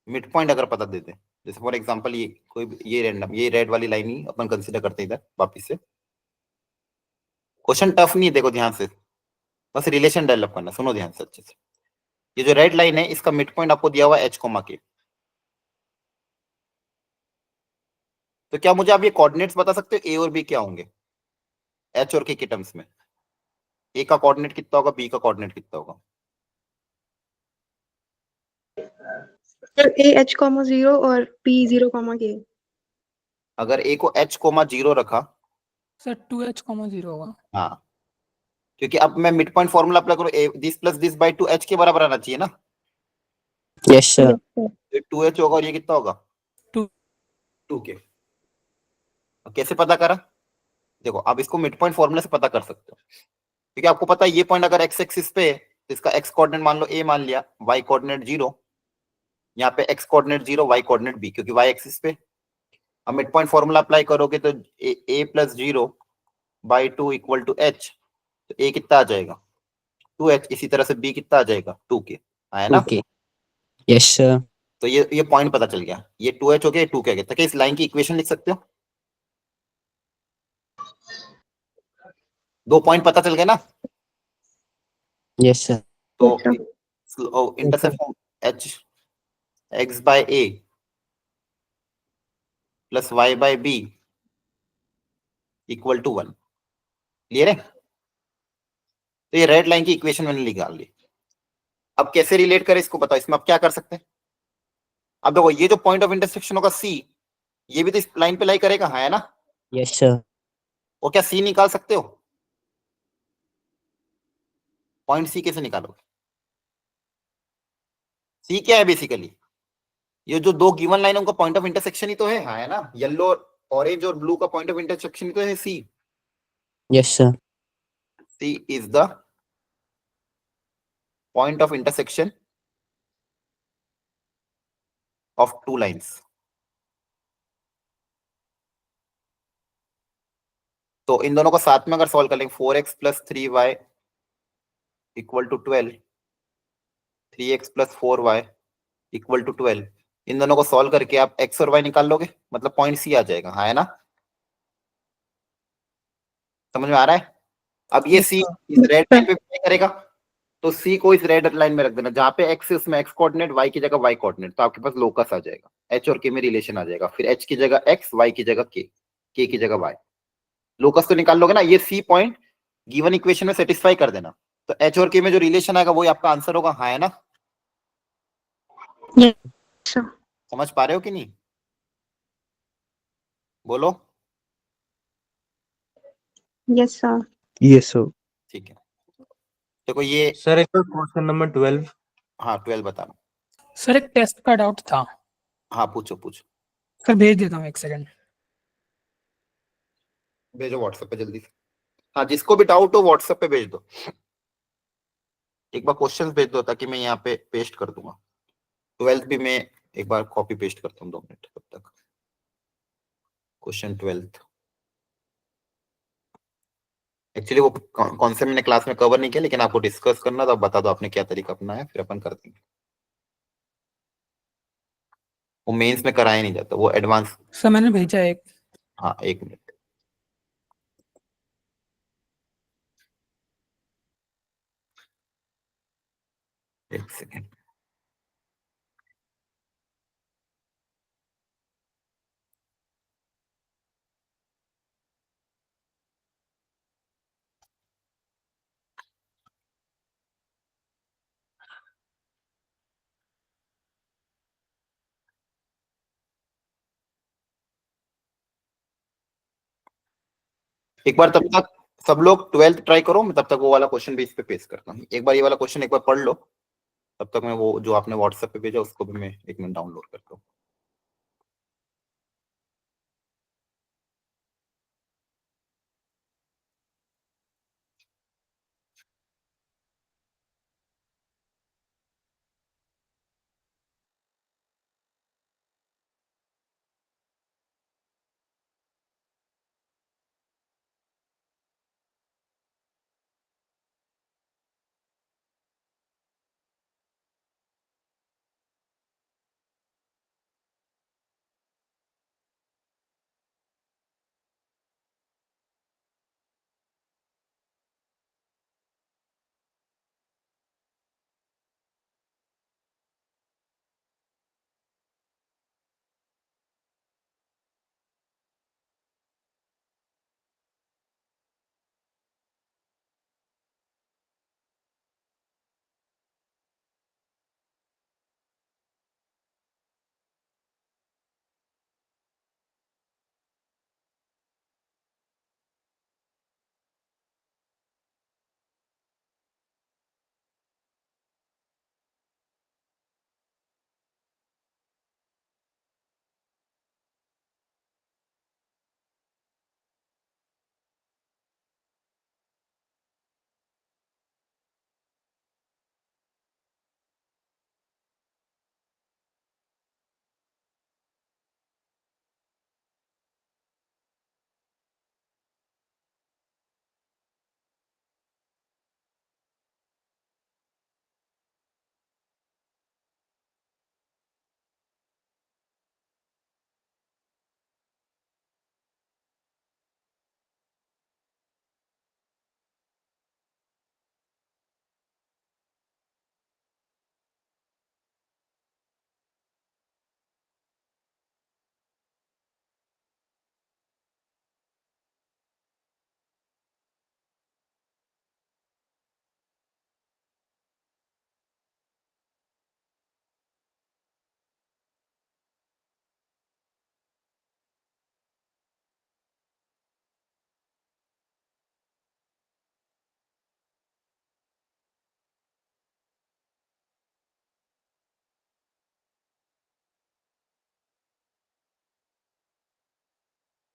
मिड पॉइंट अगर पता देते, जैसे फॉर एग्जांपल ये कोई ये रैंडम, ये रेड वाली लाइन ही अपन कंसीडर करते हैं इधर वापस से। क्वेश्चन टफ नहीं है, देखो ध्यान से, बस रिलेशन डेवलप करना। सुनो ध्यान से अच्छे से। ये जो रेड लाइन है इसका मिड पॉइंट आपको दिया हुआ है एच कोमा के। तो क्या मुझे आप ये कोऑर्डिनेट्स बता सकते हो ए और बी क्या होंगे एच और के टर्म्स में? ए का कोऑर्डिनेट कितना होगा, बी का कोऑर्डिनेट कितना होगा? A H comma 0 और P 0 comma K. अगर ए को एच कोमा 0 रखा, सर 2h, 0 होगा। हाँ, क्योंकि अब मैं मिड पॉइंट फॉर्मूला अप्लाई करूं, this plus this by 2 H के बराबर आना चाहिए ना। Yes sir. तो 2h होगा और ये कितना होगा? 2 2k। कैसे पता करा? देखो, आप इसको मिड पॉइंट फॉर्मूला से पता कर सकते हो, क्योंकि आपको पता है ये पॉइंट अगर एक्स एक्सिस पे है तो इसका एक्स कोऑर्डिनेट मान लो ए मान लिया, वाई कोऑर्डिनेट 0, यहाँ पे X coordinate 0, Y coordinate B, क्योंकि वाई एक्सिस पे। अब मिड पॉइंट फॉर्मूला अप्लाई करोगे तो A plus 0 by 2 equal to H, तो ए कितना आ जाएगा? 2h। इसी तरह से बी कितना आ जाएगा? 2k आया ना। Okay yes sir. तो ये पॉइंट पता चल गया, ये 2h हो गया, 2k हो गया। तो क्या इस लाइन की इक्वेशन लिख सकते हो? दो पॉइंट पता चल गए ना। Yes sir. तो intercept form h x by a plus y by b equal to 1। Clear है? तो ये रेड लाइन की इक्वेशन मैंने निकाल ली। अब कैसे रिलेट करें इसको बताओ, इसमें आप क्या कर सकते हैं? अब देखो, ये जो पॉइंट ऑफ इंटरसेक्शन होगा C, ये भी तो इस लाइन पे लाई करेगा, हाँ है ना। Yes sir. और क्या C निकाल सकते हो? पॉइंट C कैसे निकालोगे? C क्या है बेसिकली? ये जो दो गिवन लाइन है उनका पॉइंट ऑफ इंटरसेक्शन ही तो है, हाँ है ना। येलो, ऑरेंज और ब्लू का पॉइंट ऑफ इंटरसेक्शन ही तो है C। Yes sir. C is the point of intersection of two lines. तो इन दोनों को साथ में अगर सॉल्व कर लेंगे 4x plus 3y equal to 12, 3x plus 4y equal to 12, इन दोनों को सॉल्व करके आप x और y निकाल लोगे, मतलब पॉइंट सी आ जाएगा, हाँ है ना? समझ में आ रहा है? अब ये Yes, सी sir. इस रेड लाइन पे प्ले करेगा, तो सी को इस रेड लाइन में रख देना, जहां पे x है उसमें x कोऑर्डिनेट, y की जगह y कोऑर्डिनेट, तो आपके पास लोकस आ जाएगा, h और k में रिलेशन आ जाएगा, फिर h की जगह x, y की जगह k, k की जगह y, लोकस तो निकाल लोगे ना, ये सी पॉइंट गिवन इक्वेशन में सेटिस्फाई कर देना, तो h और k में जो रिलेशन आएगा वही आपका आंसर होगा, हाँ है ना? Yes, sir. समझ पा रहे हो कि नहीं? बोलो। Yes, sir. Yes, sir. ठीक है, देखो ये, सर एक क्वेश्चन नंबर 12। हाँ 12 बताना। सर एक टेस्ट का डाउट था, हाँ पूछो पूछो, सर भेज देता हूँ, एक सेकंड। भेजो व्हाट्सएप पे जल्दी से। हाँ जिसको भी डाउट हो व्हाट्सएप पे भेज दो, एक बार क्वेश्चंस भेज दो ताकि मैं यहाँ पे पेस्ट कर दूंगा। 12th भी मैं एक बार कॉपी पेस्ट करता हूँ, 2 मिनट तब तक। क्वेश्चन 12th एक्चुअली वो कॉन्सेप्ट मैंने क्लास में कवर नहीं किया, लेकिन आपको डिस्कस करना, तो आप बता दो आपने क्या तरीका अपनाया है, फिर अपन कर देंगे। वो मेंस में कराया नहीं जाता, वो एडवांस। सर मैंने भेजा एक। हाँ 1 मिनट, एक सेकेंड। एक बार तब तक सब लोग 12th ट्राई करो, मैं तब तक वो वाला क्वेश्चन भी इस पे पेस्ट करता हूँ। एक बार ये वाला क्वेश्चन एक बार पढ़ लो, तब तक मैं वो जो आपने व्हाट्सएप पे भेजा उसको भी मैं 1 मिनट डाउनलोड करता हूँ।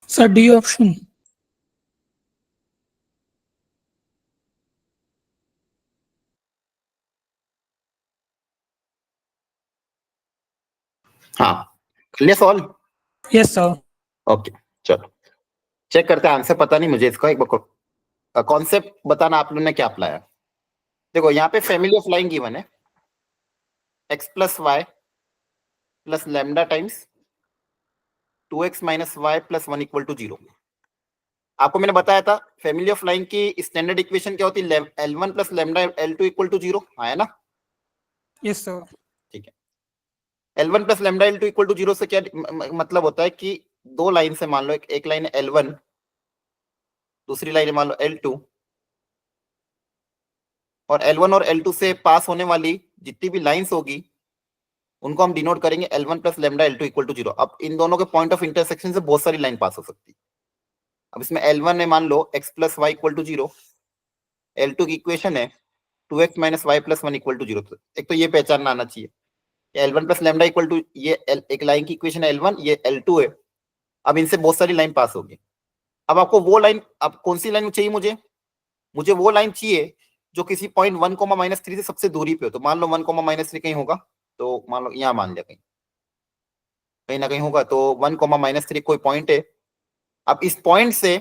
Sir D option. हाँ कर लिया सॉल्व? Yes sir. ओके चलो। चेक करते हैं, आंसर पता नहीं मुझे इसका, एक बार कॉन्सेप्ट बताना आप लोगों ने क्या अप्लाई है। देखो यहाँ पे फैमिली ऑफ लाइन गिवन है x plus y plus lambda times 2x minus Y plus 1 equal to 0। आपको मैंने बताया था फैमिली ऑफ लाइन की स्टैंडर्ड इक्वेशन क्या होती है, L1 plus lambda L2 equal to 0, है ना? Yes sir. ठीक है, L1 plus lambda L2 equal to 0 से क्या मतलब होता है कि दो लाइन से मान लो एक लाइन है L1, दूसरी लाइन है मान लो L2, और L1 और L2 से पास होने वाली जितनी भी लाइंस होगी उनको हम डिनोट करेंगे L1 plus lambda L2 equal to 0। अब इन दोनों के पॉइंट ऑफ इंटरसेक्शन से बहुत सारी लाइन पास हो सकती है। अब इसमें L1 है मान लो x plus y equal to 0, L2 की इक्वेशन है 2x minus Y plus 1 equal to 0। एक तो ये पहचानना आना चाहिए L1 plus lambda equal to, ये एक लाइन की इक्वेशन है L1, ये L2 है। अब इनसे बहुत सारी लाइन पास होगी। अब आपको वो लाइन, अब कौन सी लाइन चाहिए मुझे वो लाइन चाहिए जो किसी पॉइंट 1,-3 से सबसे दूरी पे हो। तो मान लो 1,-3 कहीं होगा, तो मान लो यहाँ मान लिया कहीं ना कहीं होगा, तो 1,-3 कोई पॉइंट है। अब इस पॉइंट से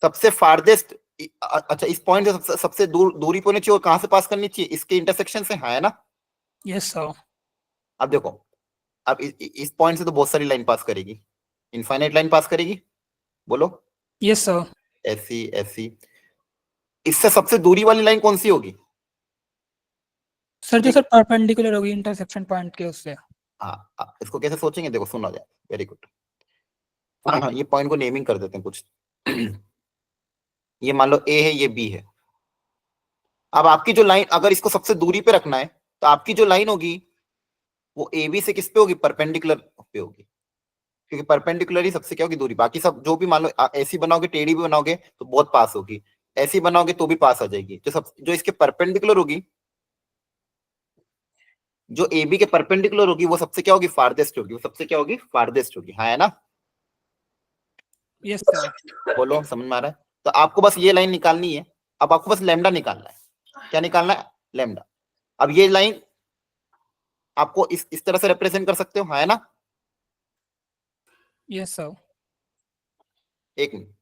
सबसे फारदेस्ट, अच्छा इस पॉइंट से सबसे दूरी पे होनी चाहिए, और कहां से पास करनी चाहिए, इसके इंटरसेक्शन से, है ना? Yes sir. अब देखो, अब इस पॉइंट से तो बहुत सारी लाइन पास करेगी, इनफाइनाइट लाइन पास करेगी, बोलो। Yes sir. ऐसी ऐसी, इससे सबसे दूरी वाली लाइन कौन सी होगी? सर जो सर परपेंडिकुलर होगी इंटरसेक्शन पॉइंट के उससे। हाँ, इसको कैसे सोचेंगे, देखो सुना जाए, वेरी गुड। हाँ, ये पॉइंट को नेमिंग कर देते हैं कुछ। ये मान लो ए है, ये बी है। अब आपकी जो लाइन, अगर इसको सबसे दूरी पे रखना है तो आपकी जो लाइन होगी वो ए बी से किस पे होगी, परपेंडिकुलर पे होगी, क्योंकि परपेंडिकुलर ही सबसे क्या होगी दूरी। बाकी सब जो भी मान लो ऐसी बनाओगे, टेढ़ी भी बनाओगे तो बहुत पास होगी, ऐसी बनाओगे तो भी पास आ जाएगी। जो इसके परपेंडिकुलर होगी, जो ए बी के परपेंडिकुलर होगी, वो सबसे क्या होगी, फारदेस्ट होगी, वो सबसे क्या होगी, फारदेस्ट होगी, हाँ है ना? Yes sir. बोलो, समझ में आ रहा है? तो आपको बस ये लाइन निकालनी है। अब आपको बस लेमडा निकालना है। क्या निकालना है, लेमडा। अब ये लाइन आपको इस तरह से रिप्रेजेंट कर सकते हो, है ना? Yes sir. एक मिनट,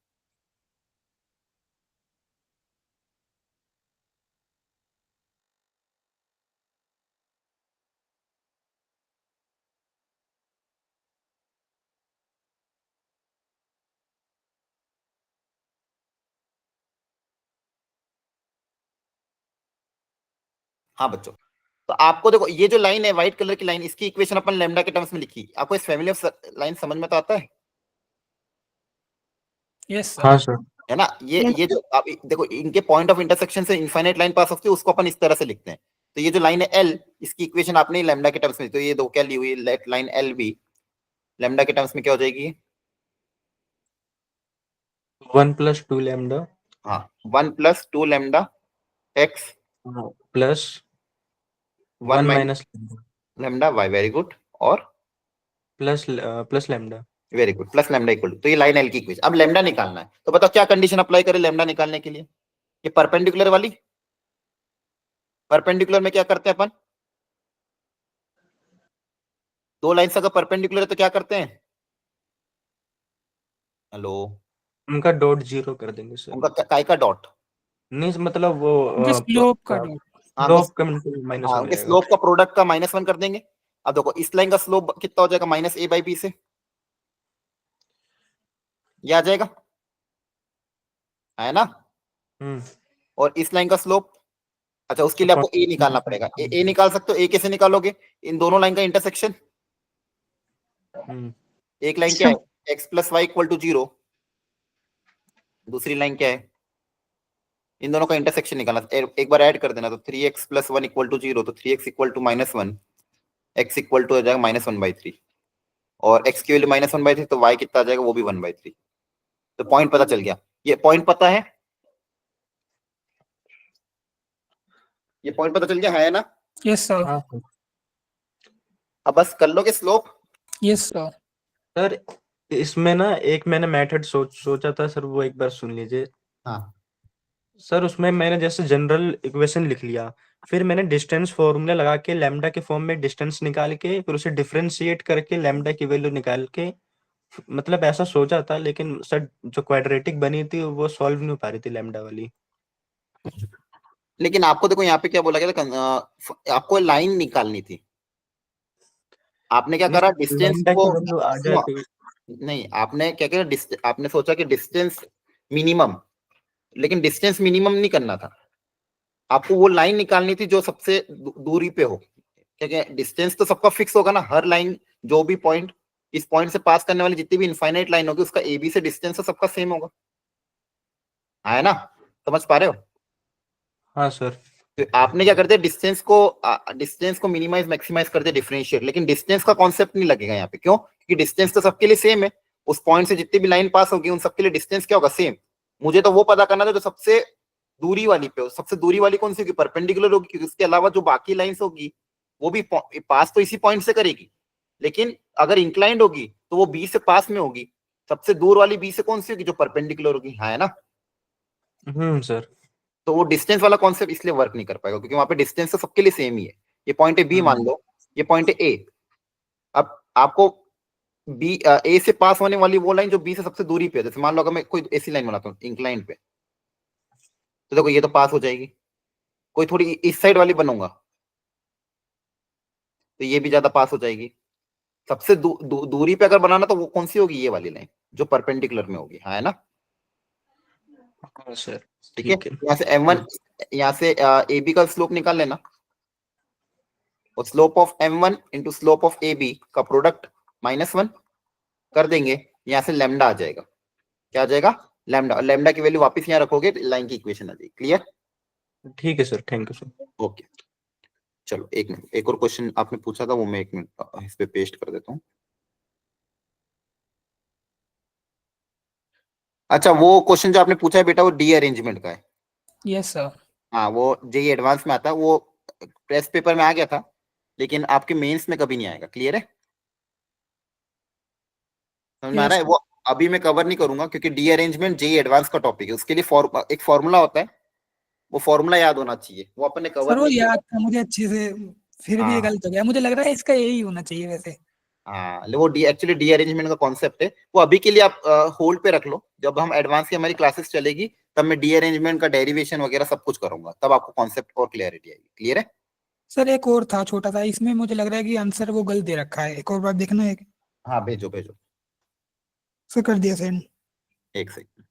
हाँ बच्चों, तो आपको देखो ये जो लाइन है व्हाइट कलर की लाइन, इसकी इक्वेशन अपन लेमडा के टर्म्स में लिखी। आपको इस फैमिली ऑफ लाइन समझ में तो आता है? यस हाँ सर। सर। है ना? ये जो आप देखो, इनके पॉइंट ऑफ इंटरसेक्शन से इनफाइनाइट लाइन पास होती है, उसको अपन इस तरह से लिखते हैं। तो ये जो लाइन है एल, इसकी इक्वेशन आपने लेमडा के टर्म्स में, तो ये दो क्या ली हुई, let line L be lambda के टर्म्स में क्या हो जाएगी? 1 + 2 लैम्डा। हाँ, 1 + 2 lambda X plus 1 1 minus - lambda Y, very good, और plus lambda. Very good, plus lambda equal to, तो ये लाइन एल की इक्वेशन। अब लेमडा निकालना है, तो बताओ क्या कंडीशन अप्लाई करें लेमडा निकालने के लिए? ये परपेंडिकुलर वाली, परपेंडिकुलर में क्या करते हैं अपन, दो लाइंस अगर परपेंडिकुलर है तो क्या करते हैं? हेलो, उनका डॉट 0 कर देंगे सर। उनका काय का डॉट? नहीं मतलब वो उनके स्लोप का डॉट। हाँ, स्लोप का माइनस हाँ, हो उनके जाएगा। स्लोप का प्रोडक्ट का -1 कर देंगे। अब देखो इस लाइन का स्लोप कितना हो जाएगा, -a/b से, ये आ जाएगा, है ना? और इस लाइन का स्लोप, अच्छा उसके लिए आपको ए निकालना पड़ेगा। ए निकाल सकते हो, ए कैसे निकालोगे, इन दोनों लाइन का इंटरसेक्शन। एक लाइन क्या है, x + y = 0, दूसरी लाइन क्या है, इन दोनों का इंटरसेक्शन निकालना। एक बार ऐड कर देना, तो 3x + 1 = 0, तो 3x = -1, x = हो जाएगा -1/3, और x की वैल्यू -1/3, तो y कितना आ जाएगा, वो भी 1/3। तो पॉइंट पता चल गया, ये पॉइंट पता है, ये पॉइंट पता चल गया, है ना? Yes sir. अब बस कर लोगे स्लोप। Yes sir. सर इसमें ना एक मैंने मेथड सोचा था सर, वो एक बार सुन लीजिए। हाँ, सर उसमें मैंने जैसे जनरल इक्वेशन लिख लिया, फिर मैंने डिस्टेंस फॉर्मूला लगा के लैम्डा के फॉर्म में डिस्टेंस निकाल के, फिर उसे डिफरेंशिएट करके लैम्डा की वैल्यू निकाल के मतलब ऐसा सोचा था, लेकिन सर जो क्वाड्रेटिक बनी थी वो सॉल्व नहीं हो पा रही थी लैम्डा वाली। लेकिन आपको देखो यहाँ पे क्या बोला गया था, आपको लाइन निकालनी थी। आपने क्या करा, नहीं, डिस्टेंस लैम्डा को की वैल्यू आ सुनो, जाती। नहीं आपने क्या किया, आपने सोचा कि डिस्टेंस मिनिमम, लेकिन डिस्टेंस मिनिमम नहीं करना था, आपको वो लाइन निकालनी थी जो सबसे दूरी पे हो। क्या डिस्टेंस तो सबका फिक्स होगा ना, हर लाइन जो भी पॉइंट, इस पॉइंट से पास करने वाली जितनी भी इनफाइनाइट लाइन होगी उसका ए बी से डिस्टेंस तो सबका सेम होगा, है ना? समझ पा रहे हो? हाँ सर। तो आपने क्या करते, डिस्टेंस को मिनिमाइज मैक्सिमाइज करते डिफरेंशिएट, लेकिन डिस्टेंस का कॉन्सेप्ट नहीं लगेगा यहाँ पे। क्यों? क्योंकि डिस्टेंस तो सबके लिए सेम है, उस पॉइंट से जितनी भी लाइन पास होगी उन सबके लिए डिस्टेंस क्या होगा, सेम। मुझे तो वो पता करना था जो सबसे दूरी वाली पे हो। सबसे दूरी वाली कौन सी होगी, परपेंडिकुलर होगी, क्योंकि उसके अलावा जो बाकी लाइंस होगी वो भी पास तो इसी पॉइंट से करेगी, लेकिन अगर इंक्लाइंड होगी तो वो बी से पास में होगी। सबसे दूर वाली बी से कौन सी होगी, जो परपेंडिकुलर होगी, है ना? सर। तो वो डिस्टेंस वाला कॉन्सेप्ट इसलिए वर्क नहीं कर पाएगा, क्योंकि वहां पे डिस्टेंस तो सबके लिए सेम ही है। ये पॉइंट है बी मान लो, ये पॉइंट है ए। अब आपको बी ए से पास होने वाली वो लाइन जो बी से सबसे दूरी पे है, जैसे मान लो अगर मैं कोई ऐसी लाइन बनाता हूँ इंक्लाइन पे, तो देखो ये तो पास हो जाएगी। कोई थोड़ी इस साइड वाली बनूंगा तो ये भी ज्यादा पास हो जाएगी। सबसे दूरी पे अगर बनाना तो वो कौन सी होगी, ये वाली लाइन जो परपेंडिकुलर में होगी, है ना? हाँ सर। ठीक है, ठीक है। यहाँ से m1, यहाँ से ए बी का स्लोप निकाल लेना, और slope of m1 into slope of A B का प्रोडक्ट -1 कर देंगे, यहाँ से लैम्डा आ जाएगा। क्या आ जाएगा? लैम्डा। लैम्डा की वैल्यू वापस यहाँ रखोगे तो लाइन की इक्वेशन आ जाएगी। क्लियर? ठीक है sir, thank you sir. Okay, चलो एक मिनट, एक और क्वेश्चन आपने पूछा था वो मैं 1 मिनट इस पे पेस्ट कर देता हूँ। अच्छा, वो क्वेश्चन जो आपने पूछा है बेटा वो डी अरेंजमेंट का है। Yes sir. हाँ, वो जेई एडवांस में आता है, वो प्रेस पेपर में आ गया था, लेकिन आपके मेंस में कभी नहीं आएगा। क्लियर है? समझ में आ रहा यस है? वो अभी मैं कवर नहीं करूंगा, क्योंकि डी अरेंजमेंट जेई एडवांस का टॉपिक है। उसके लिए एक फॉर्मूला होता है, वो फॉर्मूला याद होना चाहिए, वो अपन ने सर, कवर वो नहीं किया। याद था मुझे अच्छे से, फिर भी ये हाँ गलत हो गया। मुझे लग रहा है इसका यही होना चाहिए वैसे। हाँ, वो एक्चुअली डी अरेंजमेंट का कॉन्सेप्ट है। वो अभी के लिए आप होल्ड पे रख लो, जब हम एडवांस की हमारी क्लासेस चलेगी तब मैं डी अरेंजमेंट का डेरिवेशन वगैरह सब कुछ करूंगा, तब आपको कॉन्सेप्ट और क्लियरिटी आएगी। क्लियर है? सर एक और था छोटा सा, इसमें मुझे लग रहा है कि आंसर वो गलत दे रखा है। एक और बार देखना है। हाँ भेजो भेजो, सर कर दिया सेंड। एक सेकंड।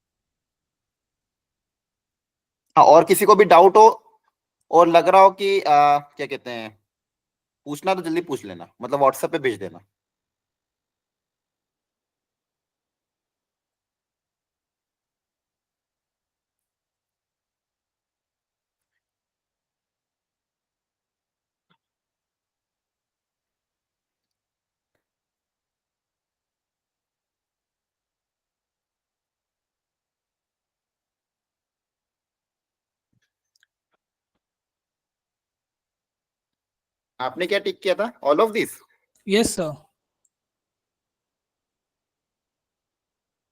हाँ, और किसी को भी डाउट हो और लग रहा हो कि क्या कहते हैं, पूछना तो जल्दी पूछ लेना, मतलब व्हाट्सएप पे भेज देना। आपने क्या टिक किया था, all of this? Yes sir.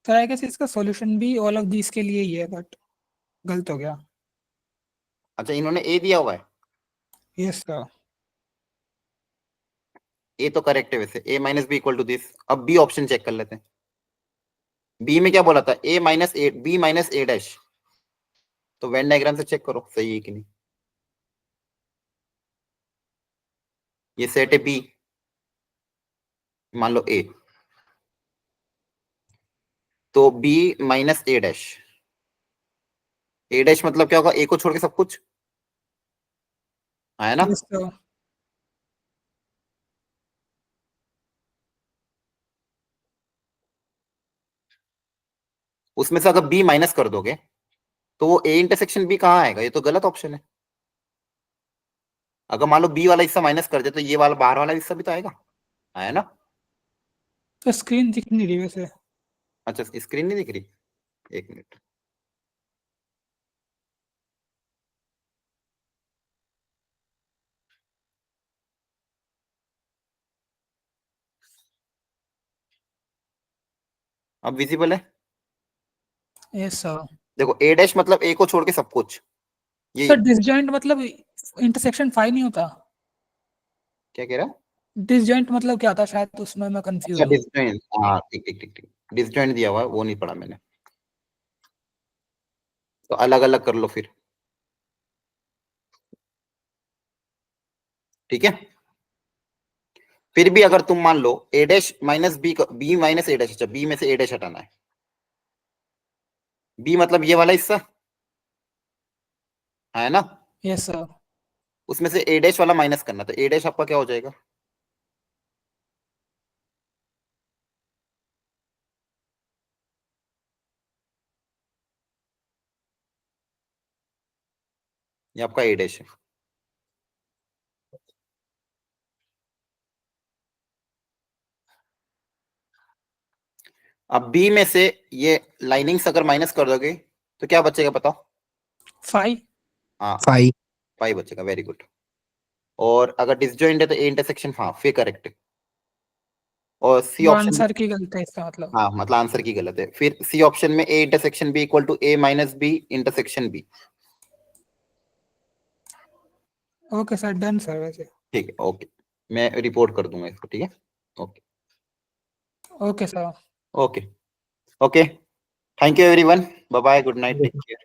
Sir I guess इसका सॉल्यूशन भी ऑल ऑफ दिस के लिए ही है, बट गलत हो गया। अच्छा, इन्होंने ए दिया हुआ है। Yes sir. ए तो करेक्ट है वैसे, A minus B equal to this. अब बी ऑप्शन चेक कर लेते हैं। बी में क्या बोला था, A minus A, B minus A dash. तो वेन डायग्राम से चेक करो सही है कि नहीं। ये सेट है बी, मान लो ए, तो B minus A dash. A dash मतलब क्या होगा, ए को छोड़ के सब कुछ, है ना? Yes sir. उसमें से अगर बी माइनस कर दोगे तो वो ए इंटरसेक्शन बी कहाँ आएगा, ये तो गलत ऑप्शन है। अगर मान लो बी वाला हिस्सा माइनस कर दे तो ये वाला बाहर वाला हिस्सा भी तो आएगा, है ना? तो स्क्रीन दिख नहीं रही वैसे। अच्छा, स्क्रीन नहीं दिख रही, एक मिनट। अब विजिबल है? Yes sir. देखो ए डैश मतलब ए को छोड़ के सब कुछ, ये सर डिसजॉइंट मतलब इंटरसेक्शन फाई नहीं होता? क्या कह रहा है? डिसजॉइंट मतलब क्या था, शायद उसमें मैं कंफ्यूज अच्छा हूँ। डिसजॉइंट, हाँ ठीक ठीक ठीक ठीक, डिसजॉइंट दिया हुआ है वो नहीं पढ़ा मैंने, तो अलग अलग कर लो फिर, ठीक है। फिर भी अगर तुम मान लो ए dash minus B minus A dash, अच्छा बी में से ए डैश हटाना है, बी मतलब ये वाला हिस्सा है ना, यस सर। उसमें से ए डैश वाला माइनस करना, तो ए डैश आपका क्या हो जाएगा, ये आपका ए डैश है। अब बी में से ये लाइनिंग्स अगर माइनस कर दोगे तो क्या बचेगा बताओ, 5। हाँ 5 5 बचेगा, वेरी गुड। और अगर डिसजॉइंट है तो ए इंटरसेक्शन, हाँ फिर करेक्ट है। और सी वो ऑप्शन, आंसर की गलती है इसका मतलब। हाँ मतलब आंसर की गलत है। फिर सी ऑप्शन में A intersection B equal to A minus B intersection B, okay sir, done sir वैसे। ठीक है ओके, मैं रिपोर्ट कर दूंगा इसको, ठीक है okay okay sir. Okay okay, thank you everyone, bye bye, good night, take care.